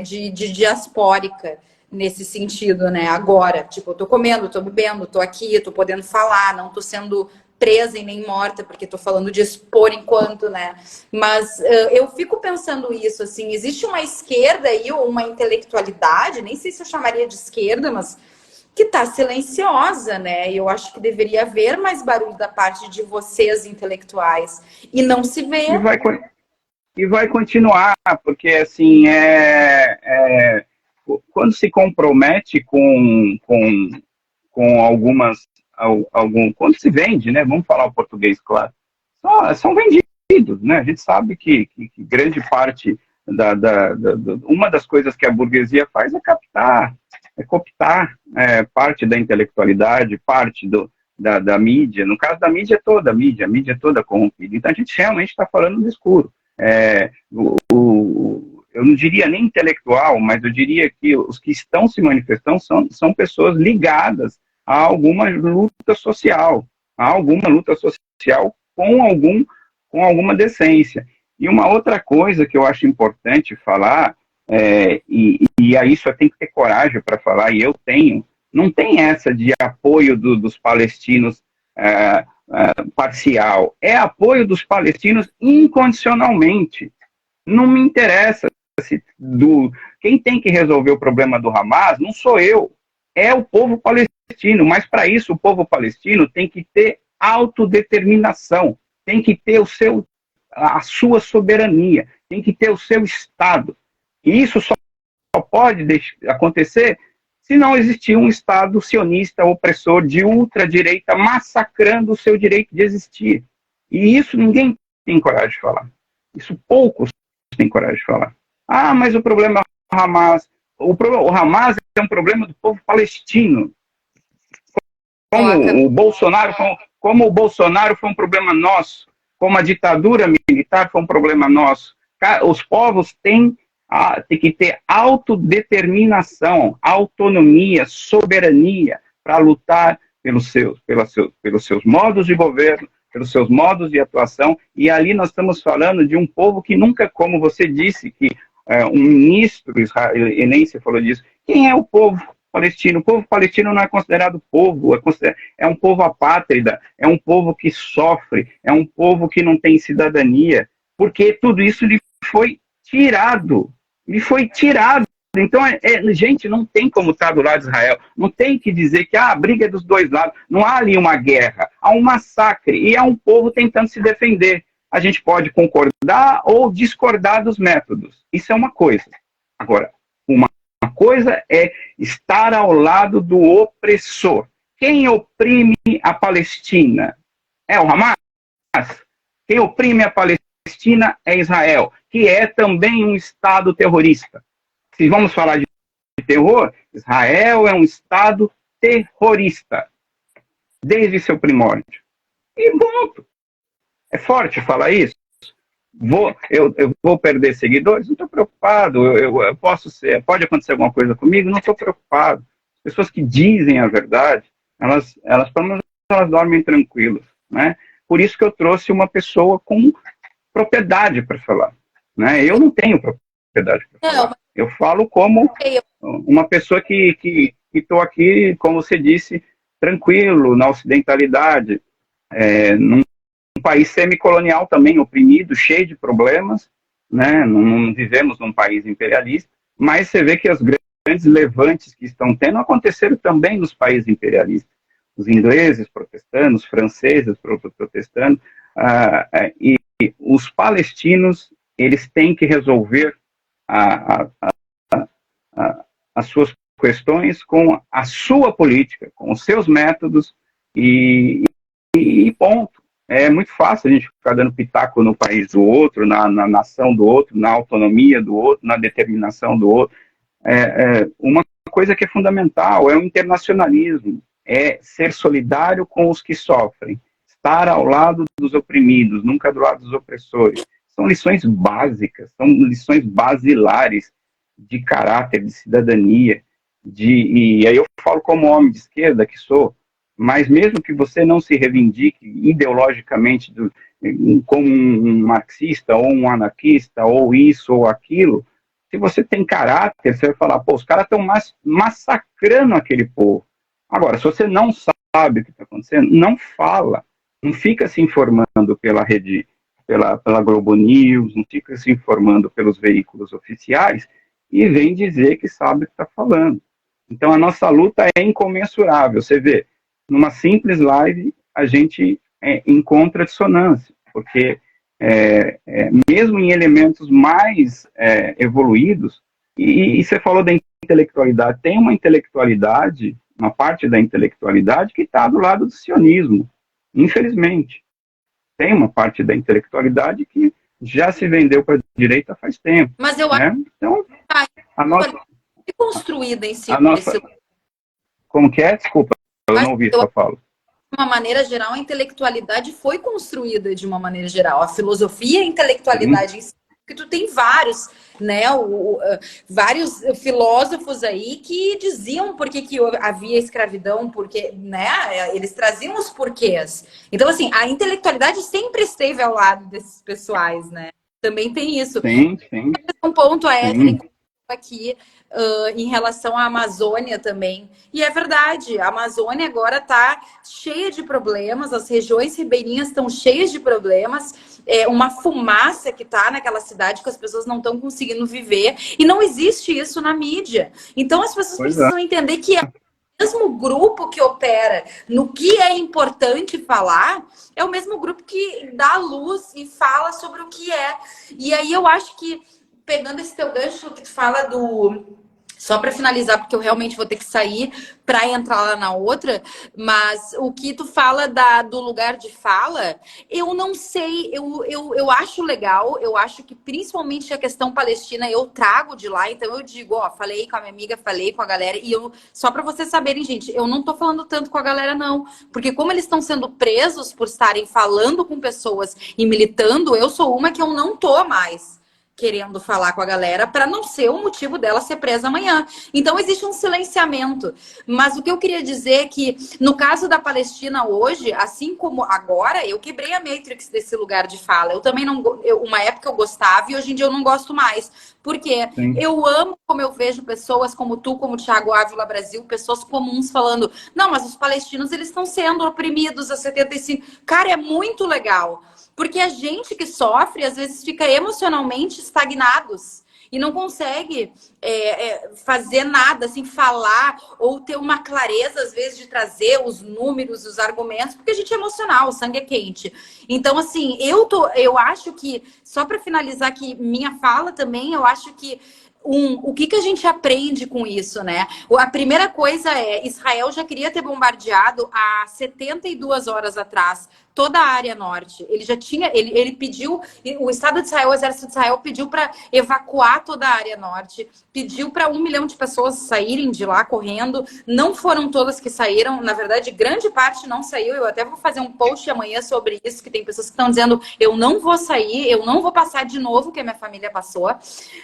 de diaspórica nesse sentido, né? Agora, tipo, eu tô comendo, tô bebendo, tô aqui, tô podendo falar, não tô sendo presa e nem morta, porque tô falando disso por enquanto, né? Mas eu fico pensando isso, assim, existe uma esquerda aí, ou uma intelectualidade, nem sei se eu chamaria de esquerda, mas que tá silenciosa, né? E eu acho que deveria haver mais barulho da parte de vocês, intelectuais, e não se vê. E vai continuar, porque assim, quando se compromete com quando se vende, né? Vamos falar o português, claro. São vendidos, né? A gente sabe que grande parte uma das coisas que a burguesia faz é cooptar parte da intelectualidade, parte da mídia. No caso da mídia toda, a mídia toda corrompida. Então a gente realmente está falando do escuro. Eu não diria nem intelectual, mas eu diria que os que estão se manifestando são pessoas ligadas a alguma luta social, com alguma decência. E uma outra coisa que eu acho importante falar, e a isso eu tenho que ter coragem para falar, e eu tenho, não tem essa de apoio dos palestinos parcial, é apoio dos palestinos incondicionalmente. Não me interessa quem tem que resolver o problema do Hamas não sou eu, é o povo palestino, mas para isso o povo palestino tem que ter autodeterminação, tem que ter a sua soberania, tem que ter o seu Estado. E isso só pode acontecer se não existir um Estado sionista opressor de ultradireita massacrando o seu direito de existir. E isso ninguém tem coragem de falar. Isso poucos têm coragem de falar. Ah, mas o problema é o Hamas. O Hamas é um problema do povo palestino. Como o Bolsonaro foi um problema nosso, como a ditadura militar foi um problema nosso. Os povos têm que ter autodeterminação, autonomia, soberania para lutar pelos seus modos de governo, pelos seus modos de atuação. E ali nós estamos falando de um povo que nunca, como você disse, que um ministro israelense falou disso, quem é o povo palestino? O povo palestino não é considerado povo, é um povo apátrida, é um povo que sofre, é um povo que não tem cidadania, porque tudo isso lhe foi tirado. Então, gente, não tem como estar do lado de Israel. Não tem que dizer que a briga é dos dois lados. Não há ali uma guerra. Há um massacre. E há um povo tentando se defender. A gente pode concordar ou discordar dos métodos. Isso é uma coisa. Agora, uma coisa é estar ao lado do opressor. Quem oprime a Palestina? É o Hamas? Quem oprime a Palestina é Israel, que é também um Estado terrorista. Se vamos falar de terror, Israel é um Estado terrorista, desde seu primórdio. E ponto. É forte falar isso? Eu vou perder seguidores? Não estou preocupado. Eu posso ser, pode acontecer alguma coisa comigo? Não estou preocupado. As pessoas que dizem a verdade, elas pelo menos elas dormem tranquilas, né? Por isso que eu trouxe uma pessoa com propriedade para falar, né? Eu não tenho propriedade para Não, falar. Eu falo como mas uma pessoa que estou aqui, como você disse, tranquilo, na ocidentalidade, num país semicolonial também, oprimido, cheio de problemas, né? Não vivemos num país imperialista, mas você vê que as grandes levantes que estão tendo aconteceram também nos países imperialistas. Os ingleses protestando, os franceses protestando, e os palestinos, eles têm que resolver a, a, as suas questões com a sua política, com os seus métodos e ponto. É muito fácil a gente ficar dando pitaco no país do outro, na nação do outro, na autonomia do outro, na determinação do outro. Uma coisa que é fundamental é o internacionalismo, é ser solidário com os que sofrem, estar ao lado dos oprimidos, nunca do lado dos opressores. São lições básicas, são lições basilares de caráter, de cidadania, e aí eu falo como homem de esquerda que sou, mas mesmo que você não se reivindique ideologicamente como um marxista ou um anarquista, ou isso ou aquilo, se você tem caráter, você vai falar, pô, os caras estão massacrando aquele povo. Agora, se você não sabe o que está acontecendo, não fala, não fica se informando pela rede, pela Globo News, não fica se informando pelos veículos oficiais e vem dizer que sabe o que está falando. Então, a nossa luta é incomensurável. Você vê, numa simples live, a gente encontra dissonância, porque mesmo em elementos mais evoluídos, e você falou da intelectualidade, tem uma intelectualidade, uma parte da intelectualidade que está do lado do sionismo, infelizmente. Tem uma parte da intelectualidade que já se vendeu para a direita faz tempo. mas eu acho Né? Então, que a nossa, foi construída em cima a nossa... desse. Como que é? Desculpa, eu não ouvi sua fala. De uma maneira geral, a intelectualidade foi construída de uma maneira geral. A filosofia e a intelectualidade em si, que tu tem vários, né, vários filósofos aí que diziam por que havia escravidão, porque, né, eles traziam os porquês. Então, assim, a intelectualidade sempre esteve ao lado desses pessoais, né? Também tem isso. Sim, sim. Um ponto a Evelyn Sim. aqui em relação à Amazônia também. E é verdade, a Amazônia agora está cheia de problemas, as regiões ribeirinhas estão cheias de problemas, uma fumaça que está naquela cidade que as pessoas não estão conseguindo viver, e não existe isso na mídia. Então as pessoas precisam entender que é o mesmo grupo que opera no que é importante falar, é o mesmo grupo que dá luz e fala sobre o que é. E aí eu acho que, pegando esse teu gancho que tu fala do... Só para finalizar, porque eu realmente vou ter que sair para entrar lá na outra, mas o que tu fala do lugar de fala, eu não sei, eu acho legal, eu acho que principalmente a questão palestina eu trago de lá, então eu digo, ó, falei com a minha amiga, falei com a galera, e eu, só para vocês saberem, gente, eu não tô falando tanto com a galera não, porque como eles estão sendo presos por estarem falando com pessoas e militando, eu sou uma que eu não tô mais querendo falar com a galera para não ser o motivo dela ser presa amanhã. Então existe um silenciamento. Mas o que eu queria dizer é que no caso da Palestina hoje, assim como agora, eu quebrei a matrix desse lugar de fala. Eu também não, uma época eu gostava e hoje em dia eu não gosto mais. Porque eu amo como eu vejo pessoas como tu, como o Thiago Ávila Brasil, pessoas comuns falando, não, mas os palestinos eles estão sendo oprimidos há 75. Cara, é muito legal. Porque a gente que sofre, às vezes, fica emocionalmente estagnados e não consegue fazer nada, assim, falar ou ter uma clareza, às vezes, de trazer os números, os argumentos, porque a gente é emocional, o sangue é quente. Então, assim, eu acho que, só para finalizar aqui minha fala também, eu acho que o que a gente aprende com isso, né? A primeira coisa é, Israel já queria ter bombardeado há 72 horas atrás toda a área norte. Ele já tinha, ele pediu, o Estado de Israel, o Exército de Israel pediu para evacuar toda a área norte, pediu para 1 milhão de pessoas saírem de lá correndo. Não foram todas que saíram, na verdade, grande parte não saiu. Eu até vou fazer um post amanhã sobre isso, que tem pessoas que estão dizendo, eu não vou sair, eu não vou passar de novo o que a minha família passou.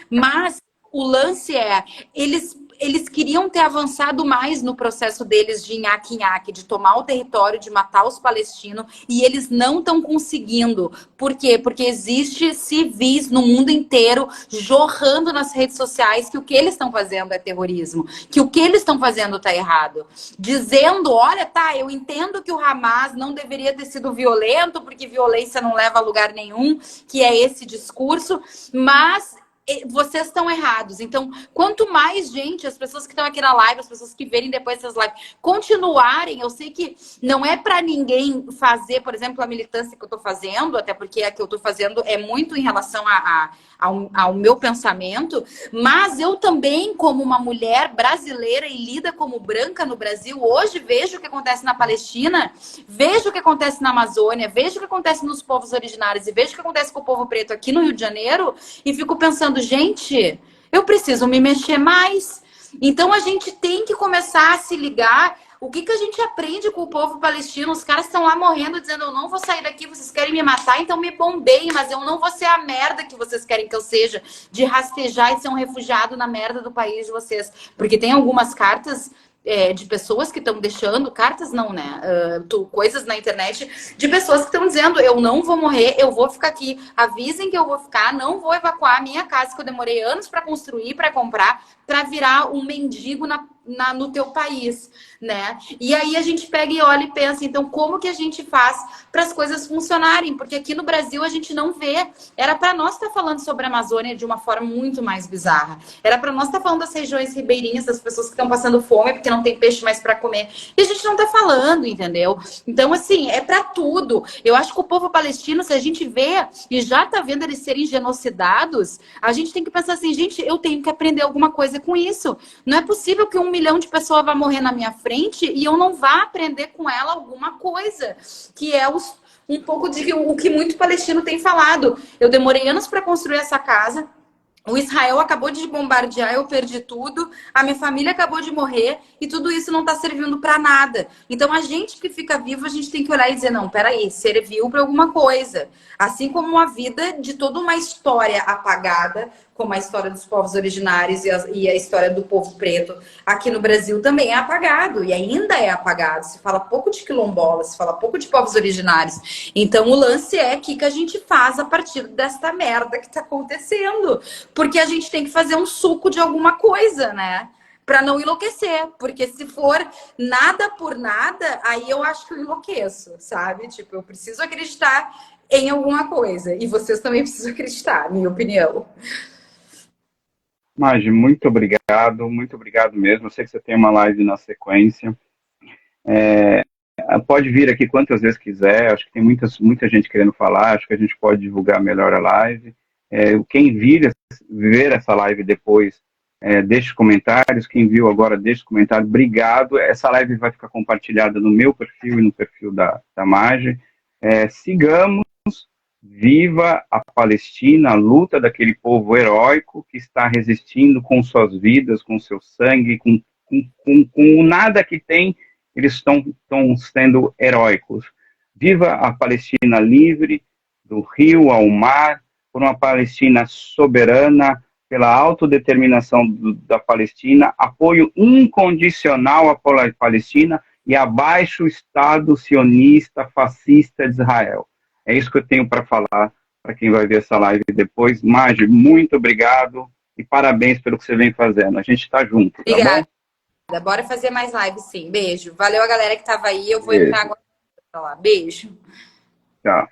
Mas o lance é, eles queriam ter avançado mais no processo deles de nhaque-nhaque, de tomar o território, de matar os palestinos, e eles não estão conseguindo. Por quê? Porque existe civis no mundo inteiro jorrando nas redes sociais que o que eles estão fazendo é terrorismo, que o que eles estão fazendo está errado. Dizendo, olha, tá, eu entendo que o Hamas não deveria ter sido violento, porque violência não leva a lugar nenhum, que é esse discurso, mas vocês estão errados. Então, quanto mais gente, as pessoas que estão aqui na live, as pessoas que verem depois essas lives, continuarem, eu sei que não é para ninguém fazer, por exemplo, a militância que eu estou fazendo, até porque a que eu estou fazendo é muito em relação ao meu pensamento, mas eu também, como uma mulher brasileira e lida como branca no Brasil, hoje vejo o que acontece na Palestina, vejo o que acontece na Amazônia, vejo o que acontece nos povos originários e vejo o que acontece com o povo preto aqui no Rio de Janeiro e fico pensando, gente, eu preciso me mexer mais. Então a gente tem que começar a se ligar. O que a gente aprende com o povo palestino? Os caras estão lá morrendo, dizendo, eu não vou sair daqui, vocês querem me matar, então me bombeiem, mas eu não vou ser a merda que vocês querem que eu seja, de rastejar e ser um refugiado na merda do país de vocês. Porque tem algumas cartas de pessoas que estão deixando, cartas não, né? Coisas na internet de pessoas que estão dizendo, eu não vou morrer, eu vou ficar aqui, avisem que eu vou ficar, não vou evacuar a minha casa que eu demorei anos para construir, para comprar, para virar um mendigo no teu país, né? E aí a gente pega e olha e pensa, então como que a gente faz para as coisas funcionarem? Porque aqui no Brasil a gente não vê. Era para nós estar falando sobre a Amazônia de uma forma muito mais bizarra. Era para nós estar falando das regiões ribeirinhas, das pessoas que estão passando fome porque não tem peixe mais para comer. E a gente não tá falando, entendeu? Então, assim, é para tudo. Eu acho que o povo palestino, se a gente vê e já tá vendo eles serem genocidados, a gente tem que pensar assim, gente, eu tenho que aprender alguma coisa com isso. Não é possível que 1 milhão de pessoas vá morrer na minha frente e eu não vá aprender com ela alguma coisa, que é um pouco de o que muito palestino tem falado. Eu demorei anos para construir essa casa. O Israel acabou de bombardear, eu perdi tudo, a minha família acabou de morrer e tudo isso não está servindo para nada. Então, a gente que fica vivo, a gente tem que olhar e dizer, não, peraí, serviu para alguma coisa. Assim como a vida de toda uma história apagada, como a história dos povos originários e a história do povo preto aqui no Brasil também é apagado, e ainda é apagado. Se fala pouco de quilombola, se fala pouco de povos originários. Então, o lance é o que a gente faz a partir desta merda que está acontecendo. Porque a gente tem que fazer um suco de alguma coisa, né? Para não enlouquecer. Porque se for nada por nada, aí eu acho que eu enlouqueço, sabe? Tipo, eu preciso acreditar em alguma coisa. E vocês também precisam acreditar, minha opinião. Magi, muito obrigado mesmo. Eu sei que você tem uma live na sequência. Pode vir aqui quantas vezes quiser, acho que tem muita gente querendo falar, acho que a gente pode divulgar melhor a live. Quem ver essa live depois, deixe comentários, quem viu agora, deixe comentário. Obrigado, essa live vai ficar compartilhada no meu perfil e no perfil da Magi. Sigamos. Viva a Palestina, a luta daquele povo heróico que está resistindo com suas vidas, com seu sangue, com nada que tem, eles estão sendo heróicos. Viva a Palestina livre, do rio ao mar, por uma Palestina soberana, pela autodeterminação da Palestina, apoio incondicional à Palestina e abaixo o Estado sionista fascista de Israel. É isso que eu tenho para falar para quem vai ver essa live depois. Magi, muito obrigado e parabéns pelo que você vem fazendo. A gente está junto, Obrigada. Tá bom? Bora fazer mais live, sim. Beijo. Valeu a galera que estava aí. Eu vou entrar agora pra lá. Beijo. Tchau.